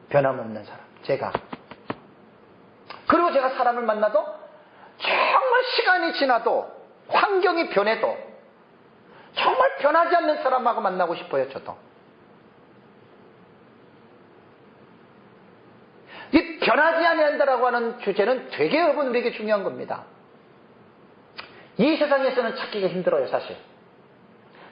변함없는 사람. 제가. 그리고 제가 사람을 만나도 정말 시간이 지나도 환경이 변해도 정말 변하지 않는 사람하고 만나고 싶어요. 저도. 이 변하지 아니한다라고 하는 주제는 되게 여러분들에게 중요한 겁니다. 이 세상에서는 찾기가 힘들어요, 사실.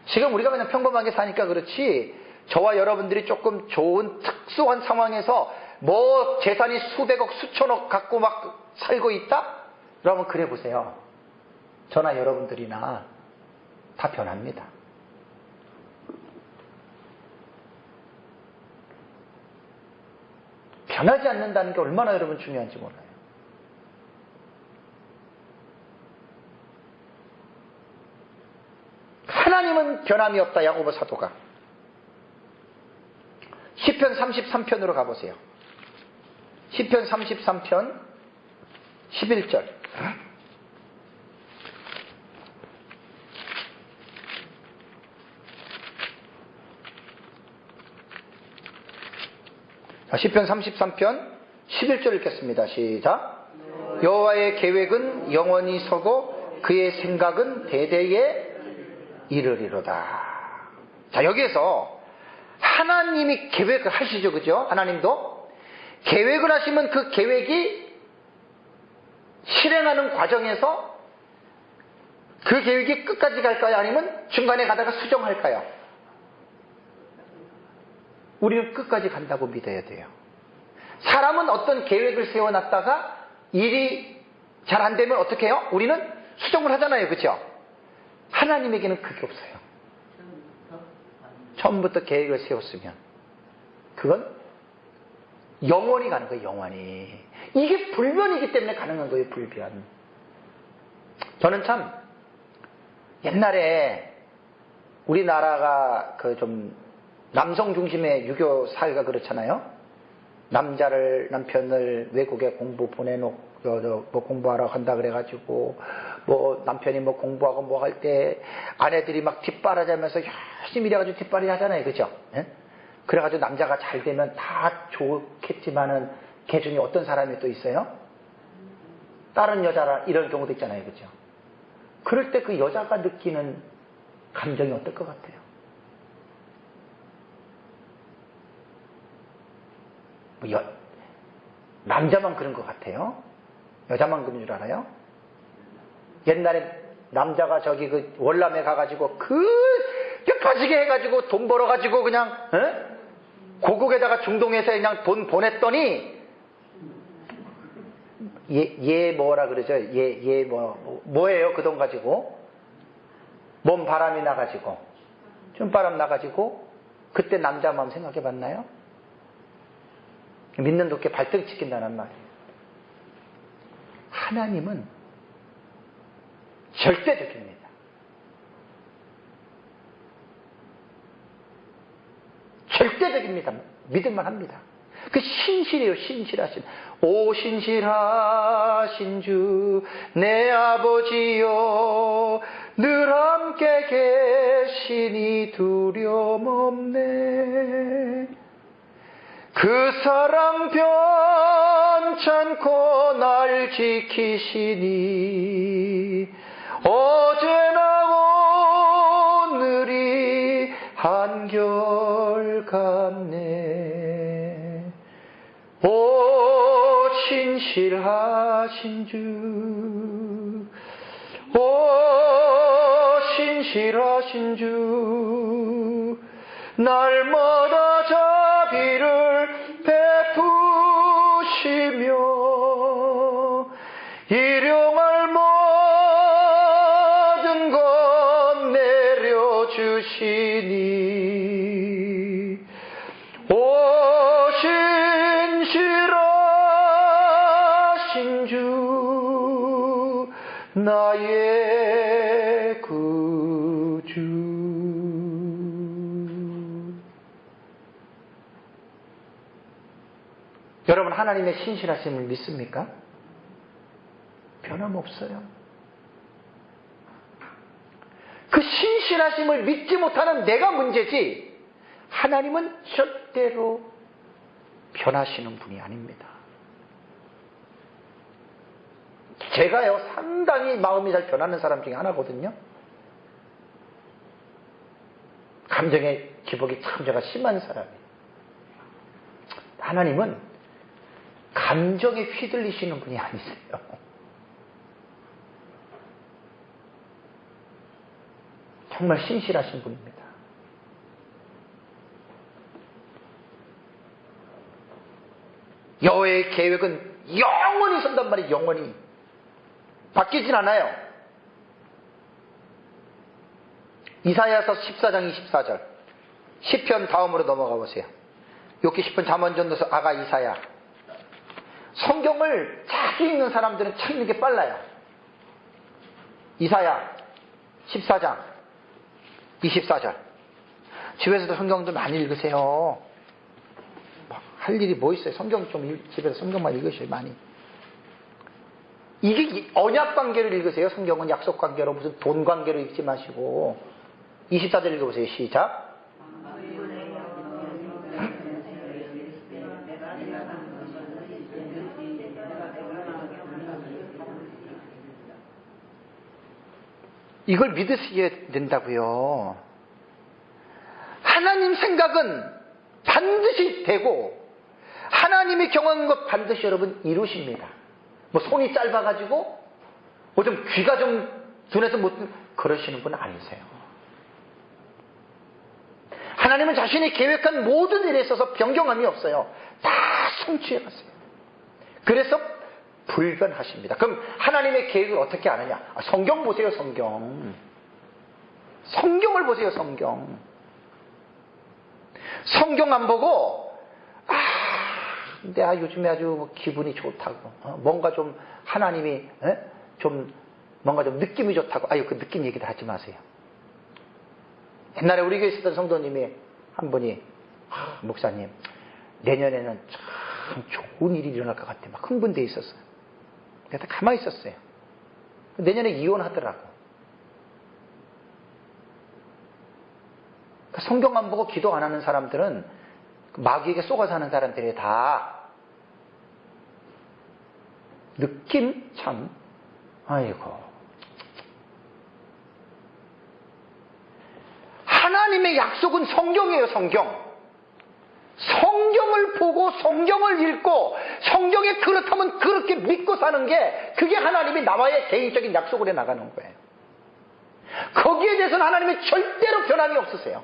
지금 우리가 그냥 평범하게 사니까 그렇지, 저와 여러분들이 조금 좋은 특수한 상황에서 뭐 재산이 수백억, 수천억 갖고 막 살고 있다? 여러분 그래 보세요. 저나 여러분들이나 다 변합니다. 변하지 않는다는 게 얼마나 여러분 중요한지 몰라요. 하나님은 변함이 없다. 야고보 사도가. 시편 33편으로 가보세요. 시편 33편 11절. 시편 33편 11절 읽겠습니다. 시작. 여호와의 계획은 영원히 서고 그의 생각은 대대에 이르리로다. 자, 여기에서 하나님이 계획을 하시죠. 그죠? 하나님도 계획을 하시면 그 계획이 실행하는 과정에서 그 계획이 끝까지 갈까요? 아니면 중간에 가다가 수정할까요? 우리는 끝까지 간다고 믿어야 돼요. 사람은 어떤 계획을 세워놨다가 일이 잘 안 되면 어떻게 해요? 우리는 수정을 하잖아요. 그렇죠? 하나님에게는 그게 없어요. 처음부터 계획을 세웠으면 그건 영원히 가는 거예요. 영원히. 이게 불변이기 때문에 가능한 거예요. 불변. 저는 참 옛날에 우리나라가 그 좀 남성 중심의 유교 사회가 그렇잖아요. 남편을 외국에 공부 보내놓고 뭐 공부하러 간다 그래가지고 뭐 남편이 뭐 공부하고 뭐 할 때 아내들이 막 뒷바라지하면서 열심히 일해가지고 뒷바라지 하잖아요. 그죠? 예? 그래가지고 남자가 잘 되면 다 좋겠지만은 걔 중에 어떤 사람이 또 있어요? 다른 여자라 이런 경우도 있잖아요. 그죠? 그럴 때 그 여자가 느끼는 감정이 어떨 것 같아요? 남자만 그런 것 같아요? 여자만 그런 줄 알아요? 옛날에 남자가 저기 그 월남에 가가지고 뼈빠지게 해가지고 돈 벌어가지고 그냥 고국에다가 중동에서 그냥 돈 보냈더니 얘 뭐라 그러죠? 얘 뭐예요? 그 돈 가지고 몸 바람이 나가지고 춤바람 나가지고 그때 남자 마음 생각해 봤나요? 믿는 도께 발등 찍힌다는 말이에요. 하나님은 절대적입니다. 절대적입니다. 믿을만 합니다. 그 신실해요. 신실하신. 오 신실하신 주 내 아버지여 늘 함께 계시니 두려움 없네. 그 사랑 변찮고 날 지키시니 어제나 오늘이 한결같네. 오 신실하신 주, 오 신실하신 주 날마다 자비를 베푸시며 일용할 모든 것 내려주시니 오 신실하신 주 나의 구주. 여러분 하나님의 신실하심을 믿습니까? 변함없어요. 그 신실하심을 믿지 못하는 내가 문제지 하나님은 절대로 변하시는 분이 아닙니다. 제가요 상당히 마음이 잘 변하는 사람 중에 하나거든요. 감정의 기복이 참 제가 심한 사람이에요. 하나님은 감정에 휘둘리시는 분이 아니세요. 정말 신실하신 분입니다. 여호와의 계획은 영원히 선단 말이에요. 영원히 바뀌진 않아요. 이사야서 14장 24절 시편 다음으로 넘어가 보세요. 욥기 10편 잠언전도서 아가 이사야. 성경을 자주 읽는 사람들은 참 읽는 게 빨라요. 이사야 14장 24절. 집에서도 성경 좀 많이 읽으세요. 할 일이 뭐 있어요? 성경 좀 집에서 성경만 읽으셔요. 많이. 이게 언약 관계를 읽으세요. 성경은 약속 관계로 무슨 돈 관계로 읽지 마시고. 24절 읽어보세요. 시작. 이걸 믿으셔야 된다고요. 하나님 생각은 반드시 되고 하나님이 경험한 것 반드시 여러분 이루십니다. 뭐 손이 짧아가지고 뭐 좀 귀가 좀 둔해서 못 그러시는 분 아니세요. 하나님은 자신이 계획한 모든 일에 있어서 변경함이 없어요. 다 성취해 갔어요. 그래서 불변하십니다. 그럼 하나님의 계획을 어떻게 아느냐? 성경 보세요. 성경. 성경을 보세요. 성경. 성경 안 보고 내가 요즘에 아주 기분이 좋다고 뭔가 좀 하나님이 좀 뭔가 좀 느낌이 좋다고 그 느낌 얘기도 하지 마세요. 옛날에 우리 교회에 있었던 성도님이 한 분이 목사님 내년에는 참 좋은 일이 일어날 것 같아 막 흥분돼 있었어요. 내가 가만히 있었어요. 내년에 이혼하더라고. 성경 안 보고 기도 안 하는 사람들은 마귀에게 속아 사는 사람들이 다 느낌 참 아이고. 하나님의 약속은 성경이에요. 성경. 성경을 보고 성경을 읽고 성경에 그렇다면 그렇게 믿고 사는 게 그게 하나님이 나와의 개인적인 약속을 해나가는 거예요. 거기에 대해서는 하나님이 절대로 변함이 없으세요.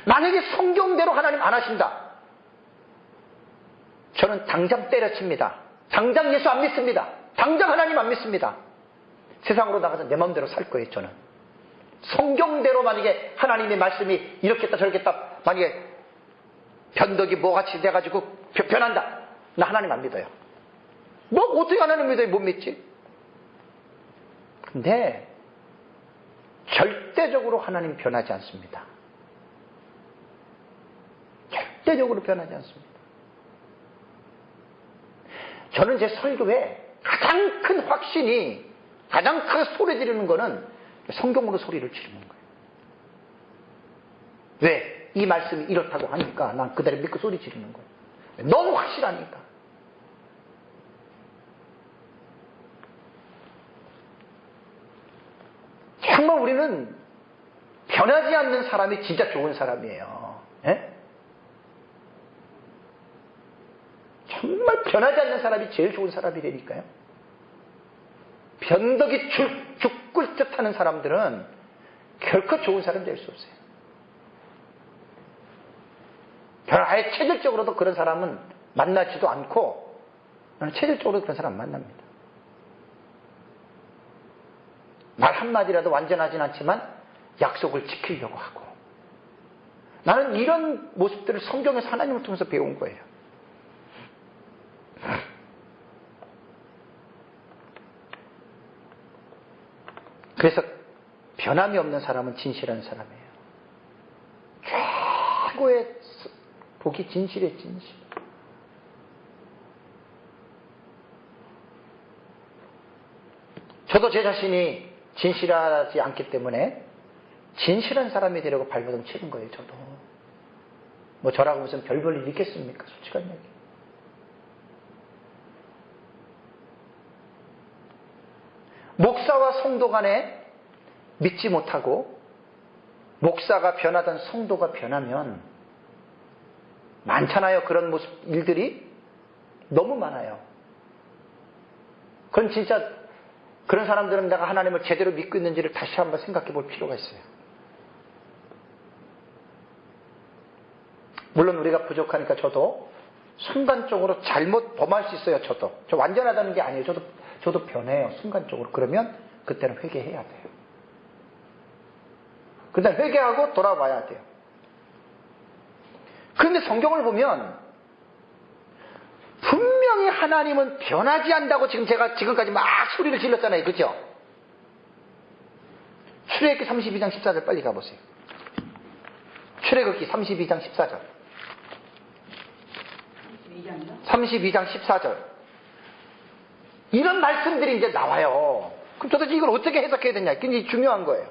만약에 성경대로 하나님 안 하신다. 저는 당장 때려칩니다. 당장 예수 안 믿습니다. 당장 하나님 안 믿습니다. 세상으로 나가서 내 마음대로 살 거예요. 저는. 성경대로 만약에 하나님의 말씀이 이렇게 했다 저렇게 했다 만약에 변덕이 뭐같이 돼가지고 변한다. 나 하나님 안 믿어요. 뭐 어떻게 하나님 믿어요? 못 믿지? 근데 절대적으로 하나님 변하지 않습니다. 절대적으로 변하지 않습니다. 저는 제 설교에 가장 큰 확신이 가장 크게 소리 지르는 거는 성경으로 소리를 지르는 거예요. 왜? 이 말씀이 이렇다고 하니까 난 그대로 믿고 소리 지르는 거예요. 너무 확실하니까. 정말 우리는 변하지 않는 사람이 진짜 좋은 사람이에요. 에? 정말 변하지 않는 사람이 제일 좋은 사람이라니까요. 변덕이 죽을 듯 하는 사람들은 결코 좋은 사람이 될 수 없어요. 아예 체질적으로도 그런 사람은 만나지도 않고 나는 체질적으로 그런 사람 만납니다. 말 한마디라도 완전하진 않지만 약속을 지키려고 하고 나는 이런 모습들을 성경에서 하나님을 통해서 배운 거예요. 그래서 변함이 없는 사람은 진실한 사람이에요. 최고의 복이 진실의 진실. 저도 제 자신이 진실하지 않기 때문에 진실한 사람이 되려고 발버둥 치는 거예요. 저도. 뭐 저라고 무슨 별 볼 일 있겠습니까? 솔직한 얘기. 목사와 성도 간에 믿지 못하고 목사가 변하던 성도가 변하면 많잖아요. 그런 모습 일들이 너무 많아요. 그건 진짜 그런 사람들은 내가 하나님을 제대로 믿고 있는지를 다시 한번 생각해 볼 필요가 있어요. 물론 우리가 부족하니까 저도 순간적으로 잘못 범할 수 있어요. 저 완전하다는 게 아니에요. 저도 변해요. 순간적으로. 그러면 그때는 회개해야 돼요. 그다음 회개하고 돌아와야 돼요. 그런데 성경을 보면 분명히 하나님은 변하지 않는다고 제가 지금까지 막 소리를 질렀잖아요. 그죠? 출애굽기 32장 14절 빨리 가보세요. 출애굽기 32장 14절. 32장 14절. 이런 말씀들이 이제 나와요. 그럼 도대체 이걸 어떻게 해석해야 되냐? 굉장히 중요한 거예요.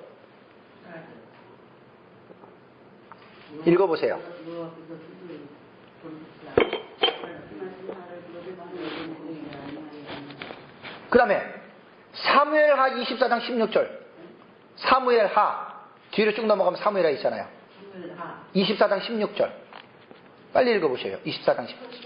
읽어보세요. 그 다음에 사무엘하 24장 16절. 사무엘하 뒤로 쭉 넘어가면 사무엘하 있잖아요. 24장 16절. 빨리 읽어보세요. 24장 16절.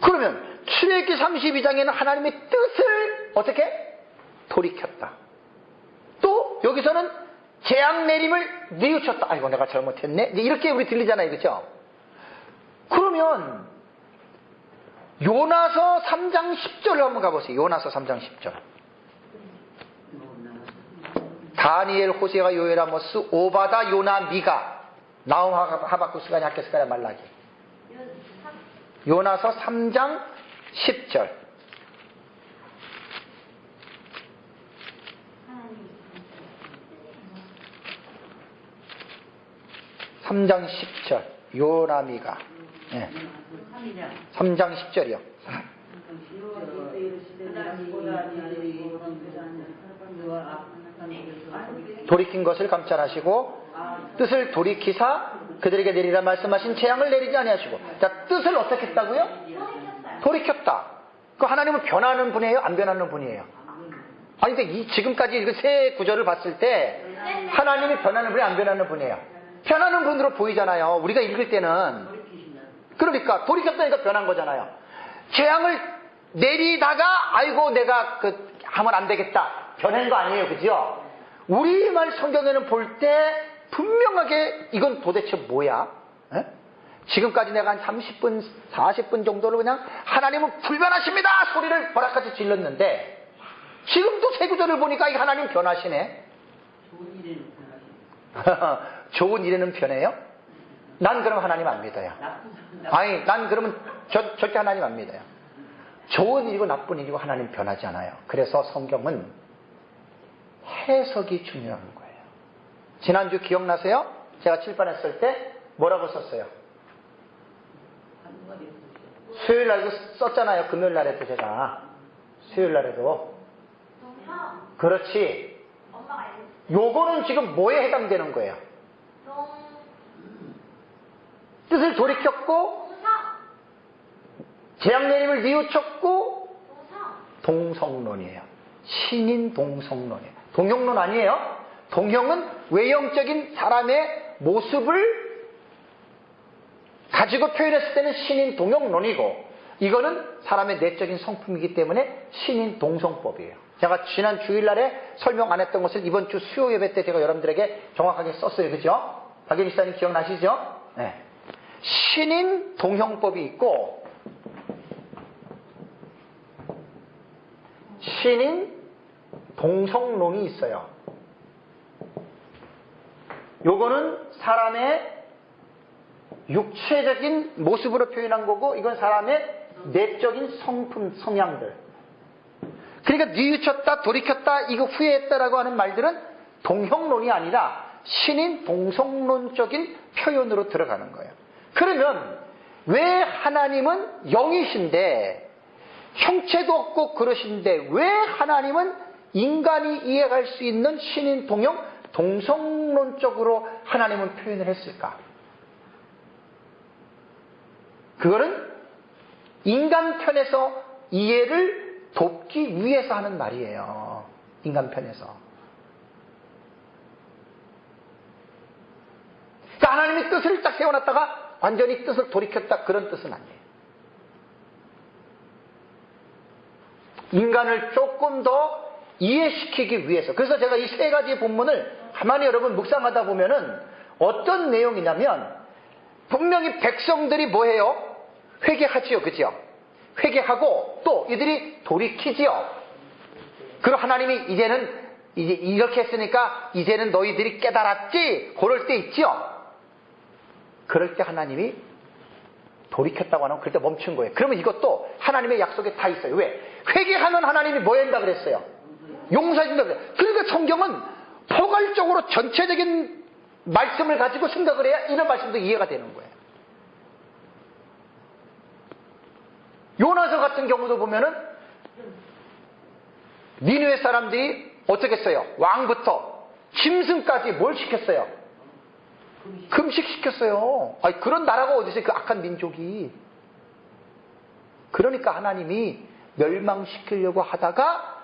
그러면 출애굽기 32장에는 하나님의 뜻을 어떻게? 돌이켰다. 또 여기서는 재앙 내림을 뉘우쳤다. 아이고 내가 잘못했네. 이렇게 우리 들리잖아요. 그렇죠? 그러면 요나서 3장 10절을 한번 가보세요. 요나서 3장 10절. 다니엘, 호세아, 요엘, 아모스, 오바다, 요나, 미가, 나훔, 하박국, 스가랴, 학개, 스가랴, 말라기. 요나서 3장 10절. 3장 10절. 요나미가. 네. 3장 10절이요. 돌이킨 것을 감찰하시고 뜻을 돌이키사 그들에게 내리라 말씀하신 재앙을 내리지 아니하시고. 자, 뜻을 어떻게 했다고요? 돌이켰다. 그 하나님은 변하는 분이에요? 안 변하는 분이에요? 아니 근데 지금까지 이 세 구절을 봤을 때 하나님이 변하는 분이 안 변하는 분이에요? 변하는 분으로 보이잖아요. 우리가 읽을 때는. 그러니까 돌이켰다니까 변한 거잖아요. 재앙을 내리다가 아이고 내가 하면 안 되겠다. 변한 거 아니에요. 그죠? 우리말 성경에는 볼 때 분명하게 이건 도대체 뭐야? 에? 지금까지 내가 한 30분, 40분 정도를 그냥 하나님은 불변하십니다! 소리를 버락같이 질렀는데 지금도 세 구절을 보니까 이 하나님 변하시네. 좋은 일에는 변해요? 난 그럼 하나님 안 믿어요. 아니, 난 그러면 절대 하나님 안 믿어요. 좋은 일이고 나쁜 일이고 하나님 변하지 않아요. 그래서 성경은 해석이 중요한 거예요. 지난주 기억나세요? 제가 칠판했을 때 뭐라고 썼어요? 수요일 날도 썼잖아요. 금요일 날에도 제가. 수요일 날에도. 그렇지. 요거는 지금 뭐에 해당되는 거예요? 뜻을 돌이켰고 재앙 내림을 뉘우쳤고 동성론이에요. 신인 동성론이에요. 동형론 아니에요. 동형은 외형적인 사람의 모습을 가지고 표현했을 때는 신인 동형론이고 이거는 사람의 내적인 성품이기 때문에 신인 동성법이에요. 제가 지난 주일날에 설명 안 했던 것을 이번 주 수요 예배 때 제가 여러분들에게 정확하게 썼어요. 그죠? 박예미 시사님 기억나시죠? 네. 신인 동형법이 있고 신인 동성론이 있어요. 요거는 사람의 육체적인 모습으로 표현한 거고 이건 사람의 내적인 성품, 성향들. 그러니까 뉘우쳤다, 돌이켰다, 이거 후회했다라고 하는 말들은 동형론이 아니라 신인 동성론적인 표현으로 들어가는 거예요. 그러면 왜 하나님은 영이신데 형체도 없고 그러신데 왜 하나님은 인간이 이해할 수 있는 신인 동형 동성론적으로 하나님은 표현을 했을까? 그거는 인간 편에서 이해를 돕기 위해서 하는 말이에요. 인간 편에서. 하나님이 뜻을 딱 세워놨다가 완전히 뜻을 돌이켰다, 그런 뜻은 아니에요. 인간을 조금 더 이해시키기 위해서. 그래서 제가 이 세 가지 본문을 가만히 여러분 묵상하다 보면은 어떤 내용이냐면, 분명히 백성들이 뭐해요? 회개하지요, 그죠? 회개하고 또 이들이 돌이키지요. 그리고 하나님이 이제 이렇게 했으니까 이제는 너희들이 깨달았지? 그럴 때 있지요. 그럴 때 하나님이 돌이켰다고 하면 그럴 때 멈춘 거예요. 그러면 이것도 하나님의 약속에 다 있어요. 왜? 회개하면 하나님이 뭐 한다 그랬어요? 용서해 준다 그랬어요. 그러니까 성경은 포괄적으로 전체적인 말씀을 가지고 생각을 해야 이런 말씀도 이해가 되는 거예요. 요나서 같은 경우도 보면은 니느웨 사람들이 어떻게 했어요? 왕부터 짐승까지 뭘 시켰어요? 금식시켰어요. 아니, 그런 나라가 어디 있어요? 그 악한 민족이. 그러니까 하나님이 멸망시키려고 하다가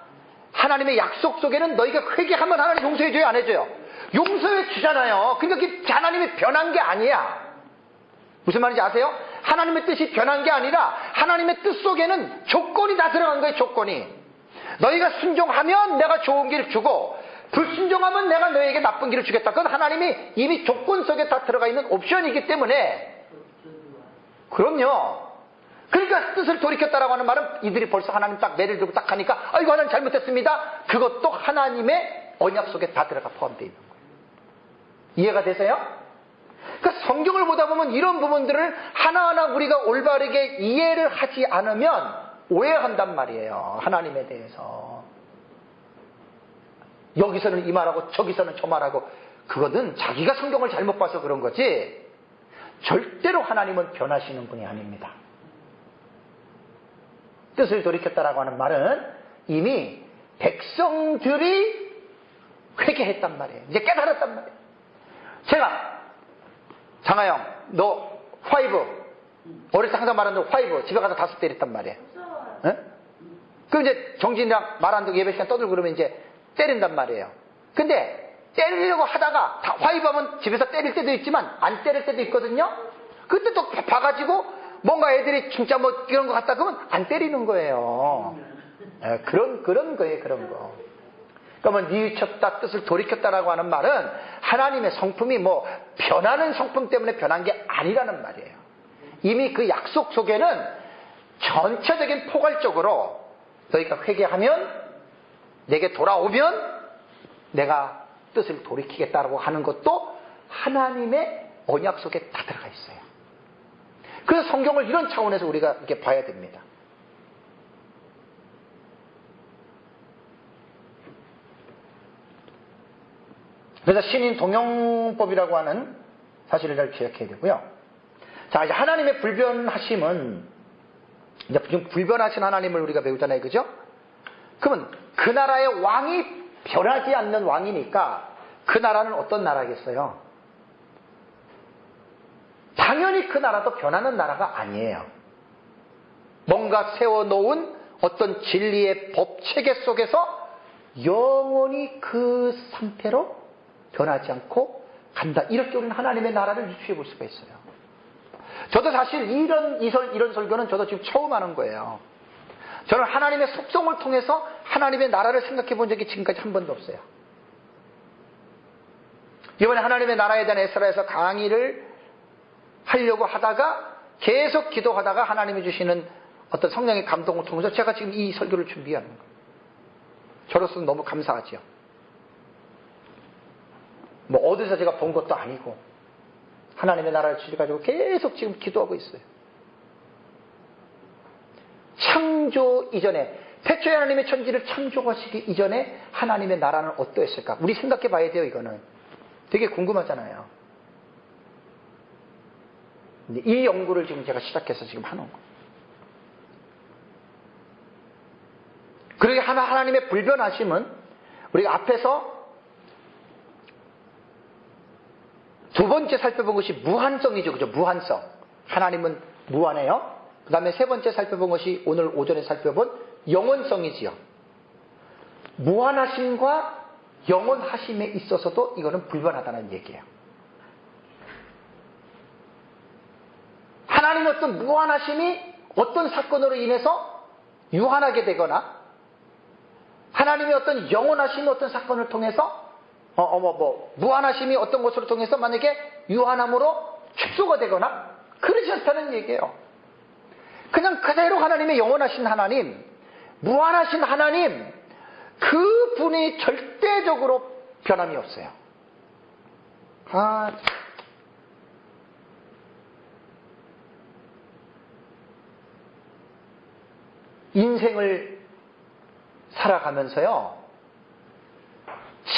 하나님의 약속 속에는 너희가 회개하면 하나님 용서해줘요, 안 해줘요? 용서해 주잖아요. 그러니까 하나님이 변한 게 아니야. 무슨 말인지 아세요? 하나님의 뜻이 변한 게 아니라 하나님의 뜻 속에는 조건이 다 들어간 거예요, 조건이. 너희가 순종하면 내가 좋은 길 주고 불순종하면 내가 너희에게 나쁜 길을 주겠다. 그건 하나님이 이미 조건 속에 다 들어가 있는 옵션이기 때문에. 그럼요. 그러니까 뜻을 돌이켰다라고 하는 말은 이들이 벌써 하나님 딱 매를 들고 딱 하니까 아이고 하나님 잘못했습니다. 그것도 하나님의 언약 속에 다 들어가 포함되어 있는 거예요. 이해가 되세요? 그러니까 성경을 보다 보면 이런 부분들을 하나하나 우리가 올바르게 이해를 하지 않으면 오해한단 말이에요. 하나님에 대해서. 여기서는 이 말하고 저기서는 저 말하고, 그거는 자기가 성경을 잘못 봐서 그런 거지 절대로 하나님은 변하시는 분이 아닙니다. 뜻을 돌이켰다라고 하는 말은 이미 백성들이 회개했단 말이에요. 이제 깨달았단 말이에요. 제가 장하영 너 화이브 어릴 때 항상 말하는 화이브 집에 가서 5대 이랬단 말이에요. 네? 그럼 이제 정진이랑 말 안 듣고 예배 시간 떠들고 그러면 이제 때린단 말이에요. 근데 때리려고 하다가 다 화이브하면 집에서 때릴 때도 있지만 안 때릴 때도 있거든요. 그때 또 봐가지고 뭔가 애들이 진짜 뭐 이런 거 같다 그러면 안 때리는 거예요. 네, 그런 거예요, 그런 거. 그러면 뉘우쳤다, 뜻을 돌이켰다라고 하는 말은 하나님의 성품이 뭐 변하는 성품 때문에 변한 게 아니라는 말이에요. 이미 그 약속 속에는 전체적인 포괄적으로 너희가 회개하면 내게 돌아오면 내가 뜻을 돌이키겠다라고 하는 것도 하나님의 언약 속에 다 들어가 있어요. 그래서 성경을 이런 차원에서 우리가 이렇게 봐야 됩니다. 그래서 신인 동용법이라고 하는 사실을 잘 기억해야 되고요. 자, 이제 하나님의 불변하심은, 이제 지금 불변하신 하나님을 우리가 배우잖아요, 그죠? 그러면 그 나라의 왕이 변하지 않는 왕이니까 그 나라는 어떤 나라겠어요? 당연히 그 나라도 변하는 나라가 아니에요. 뭔가 세워놓은 어떤 진리의 법 체계 속에서 영원히 그 상태로 변하지 않고 간다. 이렇게 우리는 하나님의 나라를 유추해 볼 수가 있어요. 저도 사실 이런 설교는 저도 지금 처음 하는 거예요. 저는 하나님의 속성을 통해서 하나님의 나라를 생각해 본 적이 지금까지 한 번도 없어요. 이번에 하나님의 나라에 대한 에스라에서 강의를 하려고 하다가 계속 기도하다가 하나님이 주시는 어떤 성령의 감동을 통해서 제가 지금 이 설교를 준비하는 거예요. 저로서는 너무 감사하지요. 뭐 어디서 제가 본 것도 아니고 하나님의 나라를 주셔가지고 계속 지금 기도하고 있어요. 창조 이전에, 태초에 하나님의 천지를 창조하시기 이전에 하나님의 나라는 어떠했을까? 우리 생각해 봐야 돼요, 이거는. 되게 궁금하잖아요. 이 연구를 지금 제가 시작해서 지금 하는 거예요. 그러게 하나님의 불변하심은 우리가 앞에서 두 번째 살펴본 것이 무한성이죠. 그죠? 무한성. 하나님은 무한해요. 그 다음에 세 번째 살펴본 것이 오늘 오전에 살펴본 영원성이지요. 무한하심과 영원하심에 있어서도 이거는 불변하다는 얘기예요. 하나님의 어떤 무한하심이 어떤 사건으로 인해서 유한하게 되거나 하나님의 어떤 영원하심이 어떤 사건을 통해서 무한하심이 어떤 것으로 통해서 만약에 유한함으로 축소가 되거나 그러지 않다는 얘기예요. 그냥 그대로 하나님의 영원하신 하나님, 무한하신 하나님, 그 분이 절대적으로 변함이 없어요. 인생을 살아가면서요,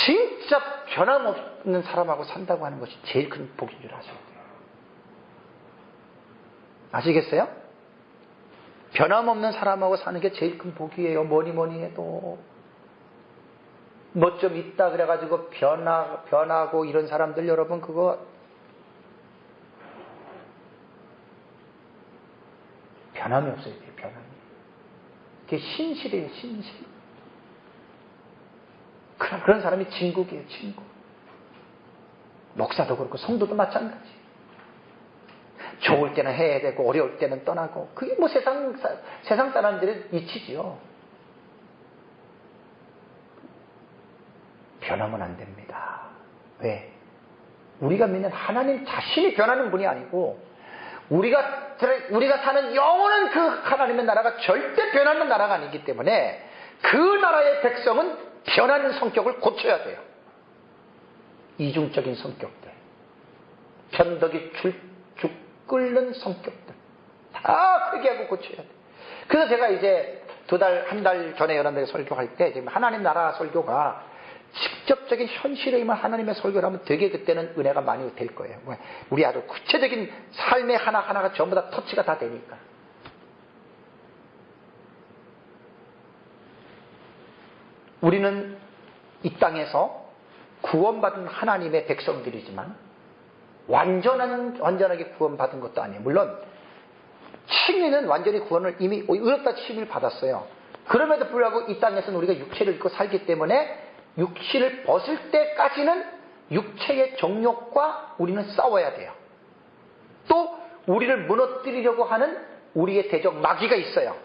진짜 변함없는 사람하고 산다고 하는 것이 제일 큰 복인 줄 아셔야 돼요. 아시겠어요? 변함없는 사람하고 사는 게 제일 큰 복이에요. 뭐니 해도. 뭐 좀 있다 그래가지고 변하고 이런 사람들 여러분 그거 변함이 없어야 돼요. 변함이. 그게 신실이에요. 신실. 그런 사람이 진국이에요. 진국. 목사도 그렇고 성도도 마찬가지. 좋을 때는 해야 되고 어려울 때는 떠나고 그게 뭐 세상 사람들의 이치지요. 변하면 안 됩니다. 왜? 우리가 믿는 하나님 자신이 변하는 분이 아니고 우리가 사는 영원한 그 하나님의 나라가 절대 변하는 나라가 아니기 때문에 그 나라의 백성은 변하는 성격을 고쳐야 돼요. 이중적인 성격들, 변덕이 죽 끓는 성격들 다 회개하고 고쳐야 돼요. 그래서 제가 이제 한 달 전에 여러분들에게 설교할 때 지금 하나님 나라 설교가 직접적인 현실에 임한 하나님의 설교를 하면 되게 그때는 은혜가 많이 될 거예요. 우리 아주 구체적인 삶의 하나하나가 전부 다 터치가 다 되니까. 우리는 이 땅에서 구원받은 하나님의 백성들이지만 완전하게 구원받은 것도 아니에요. 물론 칭의는 완전히 구원을 이미 의롭다 칭의를 받았어요. 그럼에도 불구하고 이 땅에서는 우리가 육체를 입고 살기 때문에 육체를 벗을 때까지는 육체의 정욕과 우리는 싸워야 돼요. 또 우리를 무너뜨리려고 하는 우리의 대적 마귀가 있어요.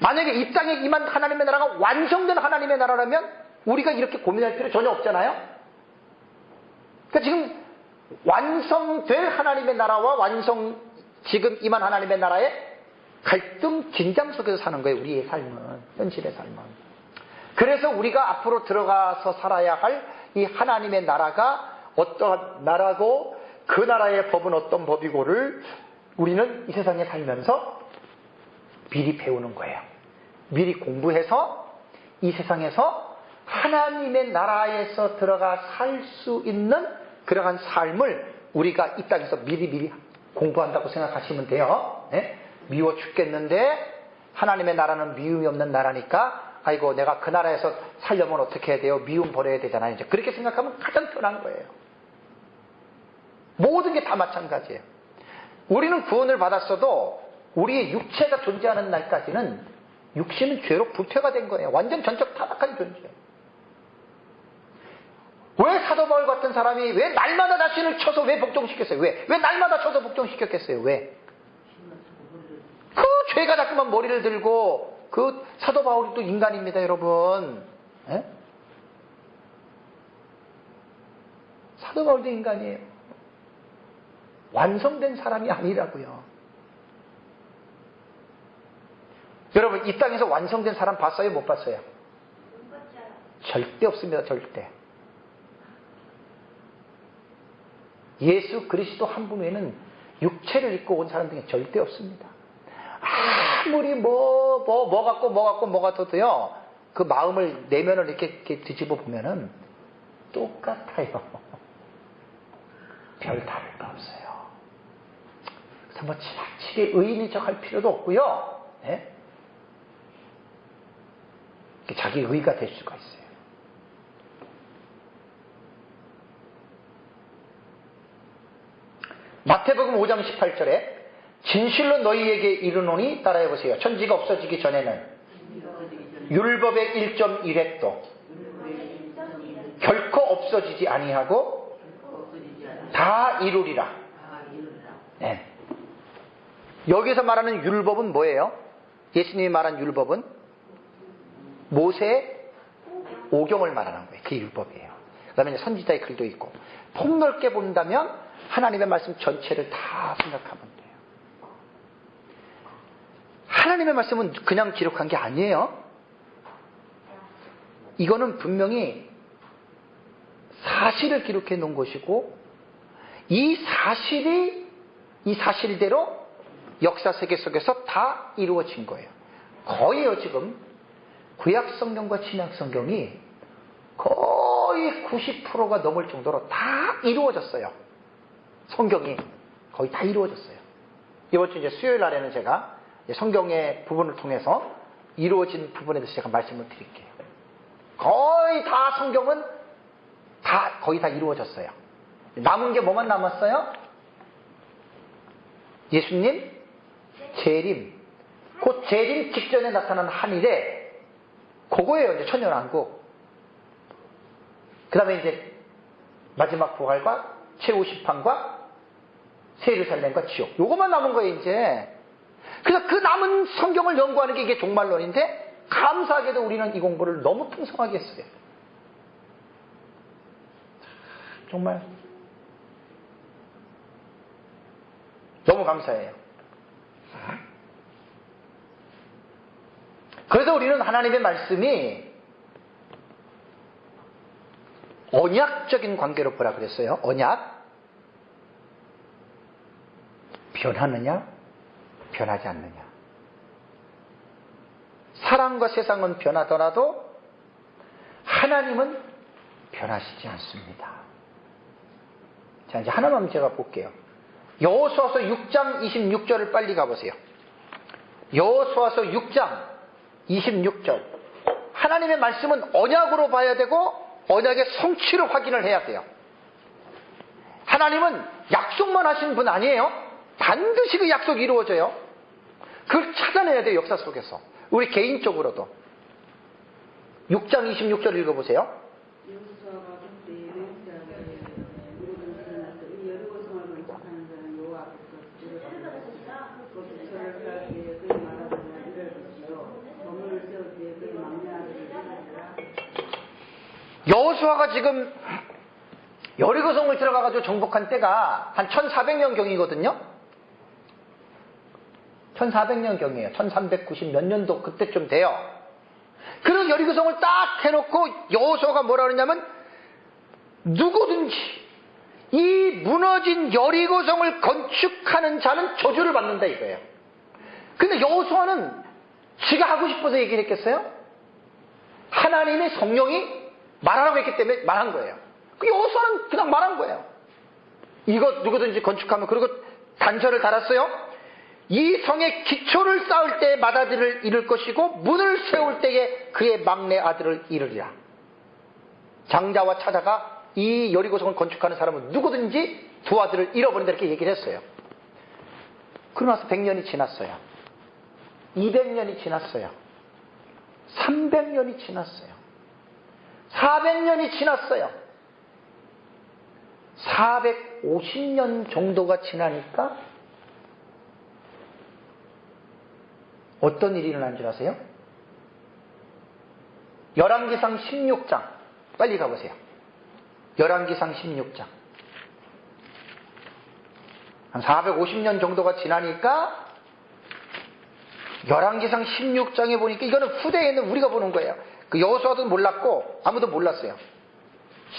만약에 이 땅에 임한 하나님의 나라가 완성된 하나님의 나라라면 우리가 이렇게 고민할 필요 전혀 없잖아요. 그러니까 지금 완성될 하나님의 나라와 지금 임한 하나님의 나라의 갈등, 긴장 속에서 사는 거예요. 우리의 삶은, 현실의 삶은. 그래서 우리가 앞으로 들어가서 살아야 할 이 하나님의 나라가 어떠한 나라고 그 나라의 법은 어떤 법이고를 우리는 이 세상에 살면서 미리 배우는 거예요. 미리 공부해서 이 세상에서 하나님의 나라에서 들어가 살 수 있는 그러한 삶을 우리가 이 땅에서 미리 공부한다고 생각하시면 돼요. 네? 미워 죽겠는데 하나님의 나라는 미움이 없는 나라니까 아이고 내가 그 나라에서 살려면 어떻게 해야 돼요? 미움 버려야 되잖아요. 이제 그렇게 생각하면 가장 편한 거예요. 모든 게 다 마찬가지예요. 우리는 구원을 받았어도 우리의 육체가 존재하는 날까지는 육신은 죄로 부패가 된 거예요. 완전 전적 타락한 존재예요. 왜 사도 바울 같은 사람이 왜 날마다 자신을 쳐서 왜 복종시켰어요? 왜 날마다 쳐서 복종시켰겠어요? 왜? 그 죄가 자꾸만 머리를 들고 그 사도 바울도 인간입니다, 여러분. 에? 사도 바울도 인간이에요. 완성된 사람이 아니라고요. 여러분 이 땅에서 완성된 사람 봤어요? 못 봤어요? 절대 없습니다. 절대. 예수 그리스도 한 분 외에는 육체를 입고 온 사람 중에 절대 없습니다. 아무리 뭐 같아도요, 그 마음을, 내면을 이렇게 뒤집어 보면은 똑같아요. 별 다를 거 없어요. 그래서 뭐 지나치게 의인인 척 할 필요도 없고요. 네? 자기 의가 될 수가 있어요. 마태복음 5장 18절에 진실로 너희에게 이르노니 따라해보세요. 천지가 없어지기 전에는 율법의 1.1획도 결코 없어지지 아니하고 다 이루리라. 네. 여기서 말하는 율법은 뭐예요? 예수님이 말한 율법은 모세의 오경을 말하는 거예요. 그게 율법이에요. 그 다음에 선지자의 글도 있고, 폭넓게 본다면 하나님의 말씀 전체를 다 생각하면 돼요. 하나님의 말씀은 그냥 기록한 게 아니에요. 이거는 분명히 사실을 기록해 놓은 것이고, 이 사실대로 역사 세계 속에서 다 이루어진 거예요. 거의요, 지금 구약 성경과 신약 성경이 거의 90%가 넘을 정도로 다 이루어졌어요. 성경이 거의 다 이루어졌어요. 이번 주 이제 수요일 날에는 제가 성경의 부분을 통해서 이루어진 부분에 대해서 제가 말씀을 드릴게요. 거의 다 성경은 거의 다 이루어졌어요. 남은 게 뭐만 남았어요? 예수님 재림, 곧 재림 직전에 나타난 한일에 그거예요. 이제 천년왕국. 그 다음에 이제 마지막 부활과 최후 심판과 새 예루살렘과 지옥. 요것만 남은 거예요, 이제. 그래서 그 남은 성경을 연구하는 게 이게 종말론인데, 감사하게도 우리는 이 공부를 너무 풍성하게 했어요. 정말 너무 감사해요. 그래서 우리는 하나님의 말씀이 언약적인 관계로 보라 그랬어요. 언약. 변하느냐, 변하지 않느냐. 사람과 세상은 변하더라도 하나님은 변하시지 않습니다. 자, 이제 하나만 제가 볼게요. 여호수아서 6장 26절을 빨리 가보세요. 여호수아서 6장 26절. 하나님의 말씀은 언약으로 봐야 되고 언약의 성취를 확인을 해야 돼요. 하나님은 약속만 하신 분 아니에요. 반드시 그 약속이 이루어져요. 그걸 찾아내야 돼요. 역사 속에서. 우리 개인적으로도. 6장 26절 읽어보세요. 여호수아가 지금 여리고성을 들어가가지고 정복한 때가 한 1400년 경이거든요. 1400년 경이에요. 1390 몇 년도 그때쯤 돼요. 그런 여리고성을 딱 해놓고 여호수아가 뭐라 그러냐면, 누구든지 이 무너진 여리고성을 건축하는 자는 저주를 받는다 이거예요. 근데 여호수아는 지가 하고 싶어서 얘기를 했겠어요? 하나님의 성령이 말하라고 했기 때문에 말한 거예요. 여호수아는 그냥 말한 거예요. 이거 누구든지 건축하면, 그리고 단서를 달았어요. 이 성의 기초를 쌓을 때에 맏아들을 잃을 것이고 문을 세울 때에 그의 막내 아들을 잃으리라. 장자와 차자가 이 여리고성을 건축하는 사람은 누구든지 두 아들을 잃어버린다 이렇게 얘기를 했어요. 그러고 나서 100년이 지났어요. 200년이 지났어요. 300년이 지났어요. 400년이 지났어요. 450년 정도가 지나니까 어떤 일이 일어난 줄 아세요? 열왕기상 16장 빨리 가보세요. 열왕기상 16장 한 450년 정도가 지나니까 열왕기상 16장에 보니까, 이거는 후대에 있는 우리가 보는 거예요. 그 여호수아도 몰랐고 아무도 몰랐어요.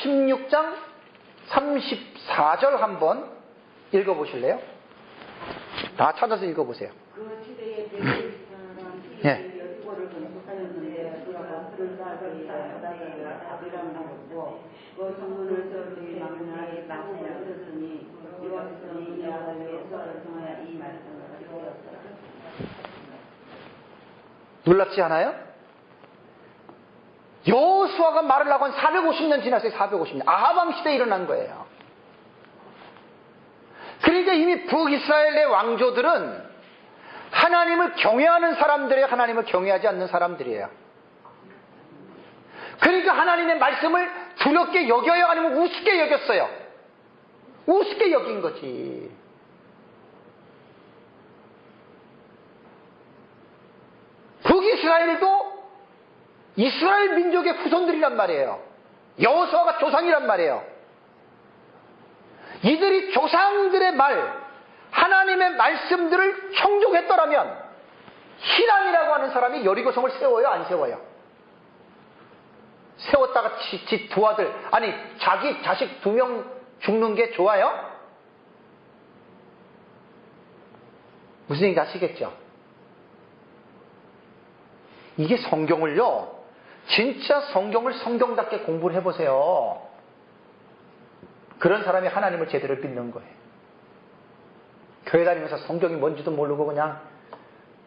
16장 34절 한번 읽어보실래요? 다 찾아서 읽어보세요. 그 시대에 대비 사람이 여리고를 건축하였는데 그가 그를 쌓으리 아비라는 하였고 그 성문을 세우기 막나의 땅을 얻었으니 이것은 여호와를 위해서 정하여 이 말씀을 이루었더라. 놀랍지 않아요? 여호수아가 말을 하고 한 450년 지났어요. 450년. 아합 왕 시대에 일어난 거예요. 그러니까 이미 북이스라엘의 왕조들은 하나님을 경외하는 사람들이에요. 하나님을 경외하지 않는 사람들이에요. 그러니까 하나님의 말씀을 두렵게 여겨요? 아니면 우습게 여겼어요? 우습게 여긴 거지. 이스라엘도 이스라엘 민족의 후손들이란 말이에요. 여호수아가 조상이란 말이에요. 이들이 조상들의 말, 하나님의 말씀들을 청종했더라면 히람이라고 하는 사람이 여리고성을 세워요, 안 세워요? 세웠다가 지 두 아들, 아니 자기 자식 2명 죽는 게 좋아요? 무슨 얘기인지 아시겠죠? 이게 성경을요, 진짜 성경을 성경답게 공부를 해보세요. 그런 사람이 하나님을 제대로 믿는 거예요. 교회 다니면서 성경이 뭔지도 모르고 그냥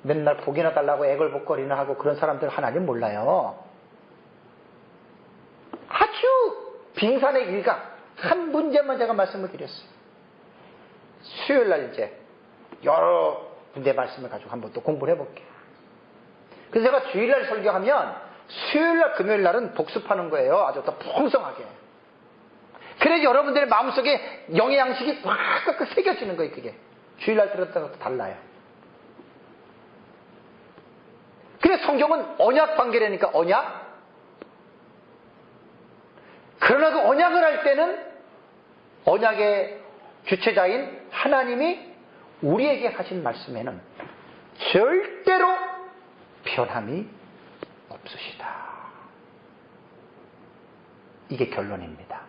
맨날 복이나 달라고 애걸복걸이나 하고 그런 사람들 하나님 몰라요. 아주 빙산의 일각 한 문제만 제가 말씀을 드렸어요. 수요일날 이제 여러 군데 말씀을 가지고 한번 또 공부를 해볼게요. 그래서 제가 주일날 설교하면 수요일날 금요일날은 복습하는 거예요. 아주 더 풍성하게. 그래서 여러분들의 마음속에 영의 양식이 확 새겨지는 거예요. 그게 주일날 들었다가 또 달라요. 그래서 성경은 언약 관계라니까. 언약. 그러나 그 언약을 할 때는 언약의 주체자인 하나님이 우리에게 하신 말씀에는 절대로 변함이 없으시다. 이게 결론입니다.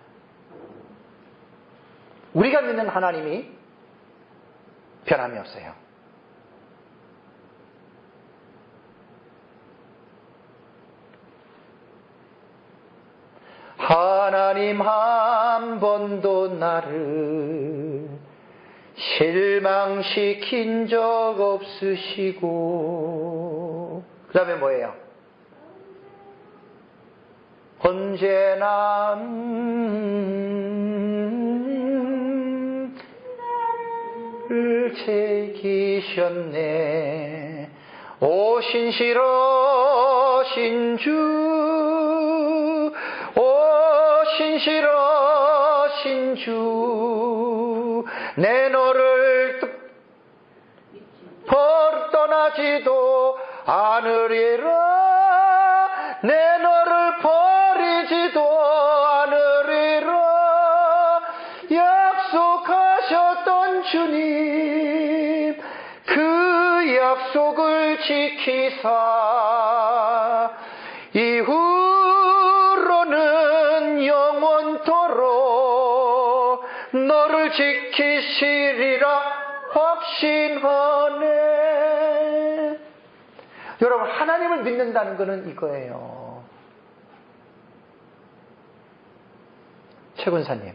우리가 믿는 하나님이 변함이 없어요. 하나님 한 번도 나를 실망시킨 적 없으시고, 그 다음에 뭐예요? 언제나 나를 지키셨네. 오 신실하신 주, 오 신실하신 주, 내 너를 떠나지도 않으리라, 내 너를 버리지도 않으리라. 약속하셨던 주님, 그 약속을 지키사 이후로는 영원토록 너를 지키시리라 확신하네. 여러분, 하나님을 믿는다는 것은 이거예요. 최 권사님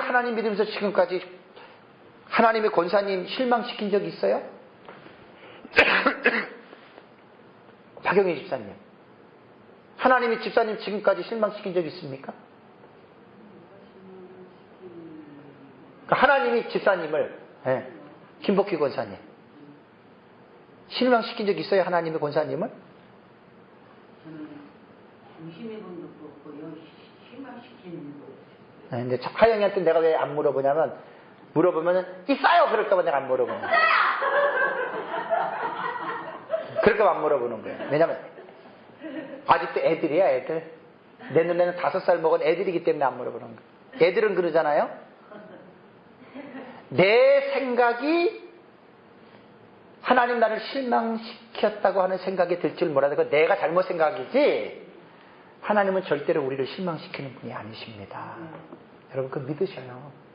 하나님 믿으면서 지금까지 하나님의 권사님 실망시킨 적이 있어요? 박영희 집사님, 하나님의 집사님 지금까지 실망시킨 적이 있습니까? 하나님이 집사님을, 김복희 권사님 실망시킨 적이 있어요? 하나님의 권사님을? 저는 중심의 분도 그렇고요, 실망시키는 거. 근데 하영이한테 내가 왜 안 물어보냐면, 물어보면은 있어요! 그럴까봐 내가 안 물어보는 거예요. 그럴까봐 안 물어보는 거예요. 왜냐면 아직도 애들이야, 애들. 내 눈에는 5살 먹은 애들이기 때문에 안 물어보는 거예요. 애들은 그러잖아요. 내 생각이 하나님 나를 실망시켰다고 하는 생각이 들 줄 몰라도 그건 내가 잘못 생각이지, 하나님은 절대로 우리를 실망시키는 분이 아니십니다. 여러분, 그거 믿으셔요.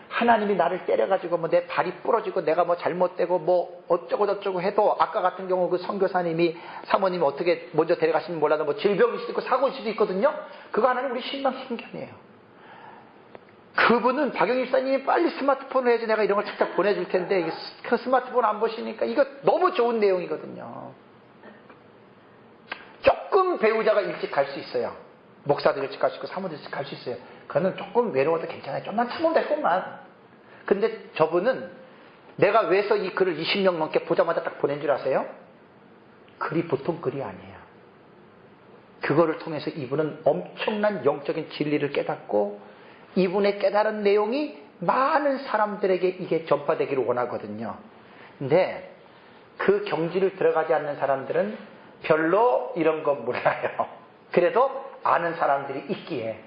하나님이 나를 때려가지고 뭐 내 발이 부러지고 내가 뭐 잘못되고 뭐 어쩌고 저쩌고 해도, 아까 같은 경우 그 선교사님이 사모님이 어떻게 먼저 데려가시면 몰라도 뭐 질병일 수도 있고 사고일 수도 있거든요. 그거 하나님 우리 실망시킨 게 아니에요. 그분은 박영희 집사님이 빨리 스마트폰을 해야지 내가 이런 걸 착착 보내줄 텐데, 그 스마트폰 안 보시니까 이거 너무 좋은 내용이거든요. 조금 배우자가 일찍 갈 수 있어요. 목사도 일찍 갈 수 있고 사모도 일찍 갈 수 있어요. 그거는 조금 외로워도 괜찮아요. 좀만 참으면 될 것만. 근데 저분은 내가 왜서 이 글을 20명 넘게 보자마자 딱 보낸 줄 아세요? 글이 보통 글이 아니에요. 그거를 통해서 이분은 엄청난 영적인 진리를 깨닫고, 이분의 깨달은 내용이 많은 사람들에게 이게 전파되기를 원하거든요. 근데 그 경지를 들어가지 않는 사람들은 별로 이런 거 몰라요. 그래도 아는 사람들이 있기에,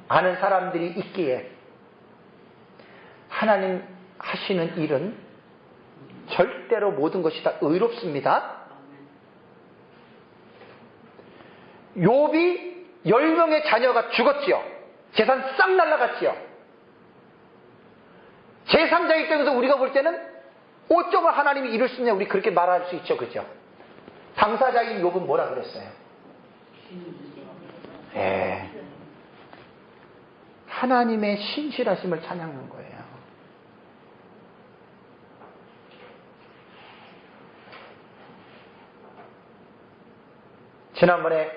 아는 사람들이 있기에 하나님 하시는 일은 절대로 모든 것이 다 의롭습니다. 욥이 10명의 자녀가 죽었지요. 재산 싹 날라갔지요. 제3자 입장에서 우리가 볼 때는 어쩌면 하나님이 이럴 수 있냐, 우리 그렇게 말할 수 있죠. 그죠? 당사자인 욥은 뭐라 그랬어요? 예. 하나님의 신실하심을 찬양한 거예요. 지난번에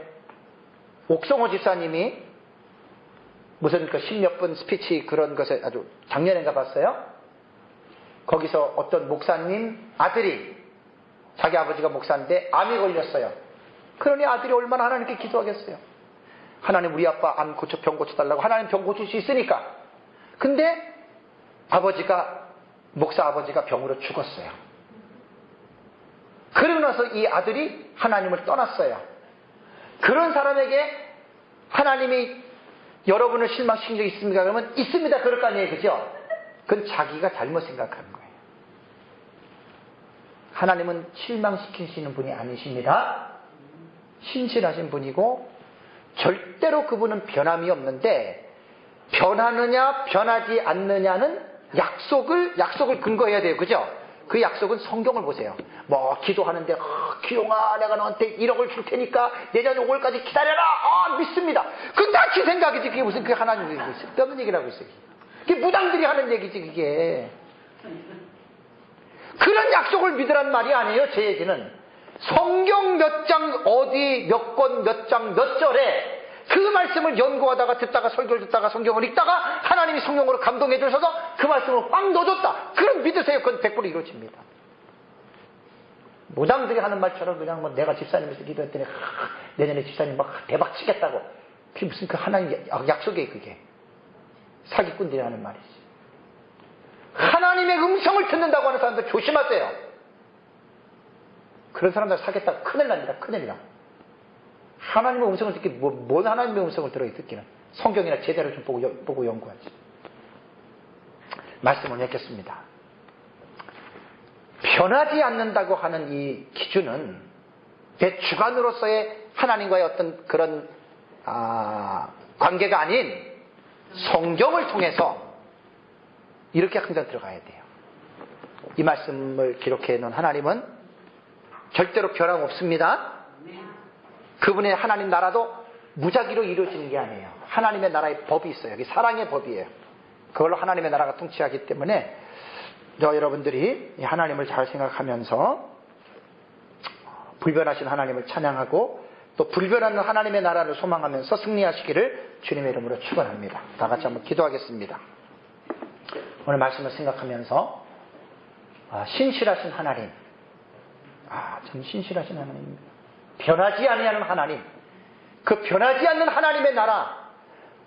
옥성호 집사님이 무슨 그 10몇 분 스피치 그런 것에 아주 작년인가 봤어요. 거기서 어떤 목사님 아들이, 자기 아버지가 목사인데 암이 걸렸어요. 그러니 아들이 얼마나 하나님께 기도하겠어요. 하나님 우리 아빠 암 고쳐, 병 고쳐달라고. 하나님 병 고칠 수 있으니까. 근데 목사 아버지가 병으로 죽었어요. 그러고 나서 이 아들이 하나님을 떠났어요. 그런 사람에게 하나님이 여러분을 실망시킨 적이 있습니까? 그러면 있습니다. 그럴 거 아니에요. 그죠? 그건 자기가 잘못 생각하는 거예요. 하나님은 실망시키시는 분이 아니십니다. 신실하신 분이고 절대로 그분은 변함이 없는데, 변하느냐 변하지 않느냐는 약속을 근거해야 돼요. 그죠? 그 약속은 성경을 보세요. 뭐 기도하는데 기용아 내가 너한테 1억을 줄 테니까 내년 5월까지 기다려라. 믿습니다. 그건 다 지 생각이지. 그게 무슨 그 하나님이 쓸데없는 얘기를 하고 있어요. 그게 무당들이 하는 얘기지. 그게 그런 약속을 믿으란 말이 아니에요. 제 얘기는 성경 몇 장 어디 몇 권 몇 장 몇 절에 그 말씀을 연구하다가 듣다가 설교를 듣다가 성경을 읽다가 하나님이 성령으로 감동해 주셔서 그 말씀을 꽉 넣어줬다. 그럼 믿으세요. 그건 100% 이루어집니다. 무당들이 하는 말처럼 그냥 뭐 내가 집사님에서 기도했더니 내년에 집사님 막 대박 치겠다고. 그게 무슨 그 하나님 약속이에요. 그게 사기꾼들이 하는 말이지. 하나님의 음성을 듣는다고 하는 사람들 조심하세요. 그런 사람들 사겠다고 큰일 납니다. 큰일 나. 하나님의 음성을 듣기, 뭔 하나님의 음성을 듣기는 성경이나 제대로 좀 보고 연구하지. 말씀을 읽겠습니다. 변하지 않는다고 하는 이 기준은 내 주관으로서의 하나님과의 어떤 그런 관계가 아닌 성경을 통해서 이렇게 항상 들어가야 돼요. 이 말씀을 기록해 놓은 하나님은 절대로 변함 없습니다. 그분의 하나님 나라도 무작위로 이루어지는 게 아니에요. 하나님의 나라의 법이 있어요. 여기 사랑의 법이에요. 그걸로 하나님의 나라가 통치하기 때문에 여러분들이 하나님을 잘 생각하면서 불변하신 하나님을 찬양하고 또 불변하는 하나님의 나라를 소망하면서 승리하시기를 주님의 이름으로 축원합니다. 다 같이 한번 기도하겠습니다. 오늘 말씀을 생각하면서 신실하신 하나님, 참 신실하신 하나님입니다. 변하지 아니하는 하나님, 그 변하지 않는 하나님의 나라,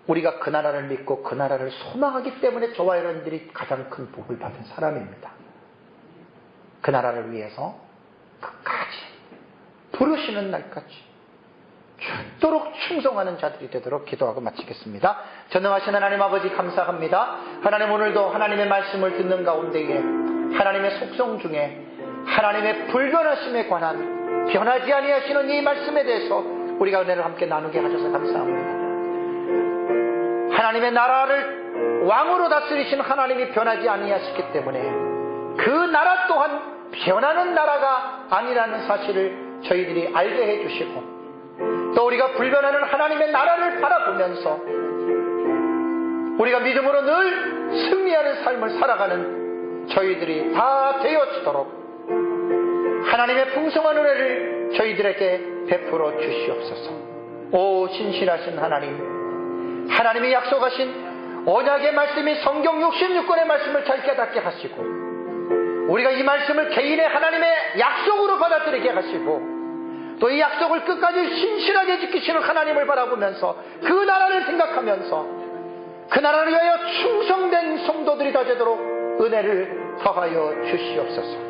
우리가 그 나라를 믿고 그 나라를 소망하기 때문에 저와 여러분들이 가장 큰 복을 받은 사람입니다. 그 나라를 위해서 끝까지 부르시는 날까지 죽도록 충성하는 자들이 되도록 기도하고 마치겠습니다. 전능하신 하나님 아버지 감사합니다. 하나님 오늘도 하나님의 말씀을 듣는 가운데에 하나님의 속성 중에 하나님의 불변하심에 관한 변하지 아니하시는 이 말씀에 대해서 우리가 은혜를 함께 나누게 하셔서 감사합니다. 하나님의 나라를 왕으로 다스리신 하나님이 변하지 아니하시기 때문에 그 나라 또한 변하는 나라가 아니라는 사실을 저희들이 알게 해주시고 또 우리가 불변하는 하나님의 나라를 바라보면서 우리가 믿음으로 늘 승리하는 삶을 살아가는 저희들이 다 되어지도록 하나님의 풍성한 은혜를 저희들에게 베풀어 주시옵소서. 오 신실하신 하나님, 하나님이 약속하신 언약의 말씀이 성경 66권의 말씀을 잘 깨닫게 하시고 우리가 이 말씀을 개인의 하나님의 약속으로 받아들이게 하시고 또 이 약속을 끝까지 신실하게 지키시는 하나님을 바라보면서 그 나라를 생각하면서 그 나라를 위하여 충성된 성도들이 다 되도록 은혜를 더하여 주시옵소서.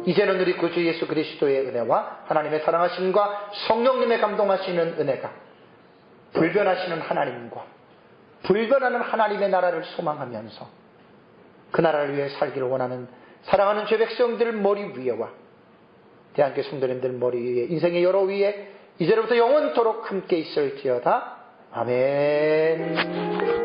이제는 우리 구주 예수 그리스도의 은혜와 하나님의 사랑하심과 성령님의 감동하시는 은혜가 불변하시는 하나님과 불변하는 하나님의 나라를 소망하면서 그 나라를 위해 살기를 원하는 사랑하는 죄 백성들 머리 위에와 대한교회 성도님들 머리 위에 인생의 여러 위에 이제로부터 영원토록 함께 있을지어다. 아멘.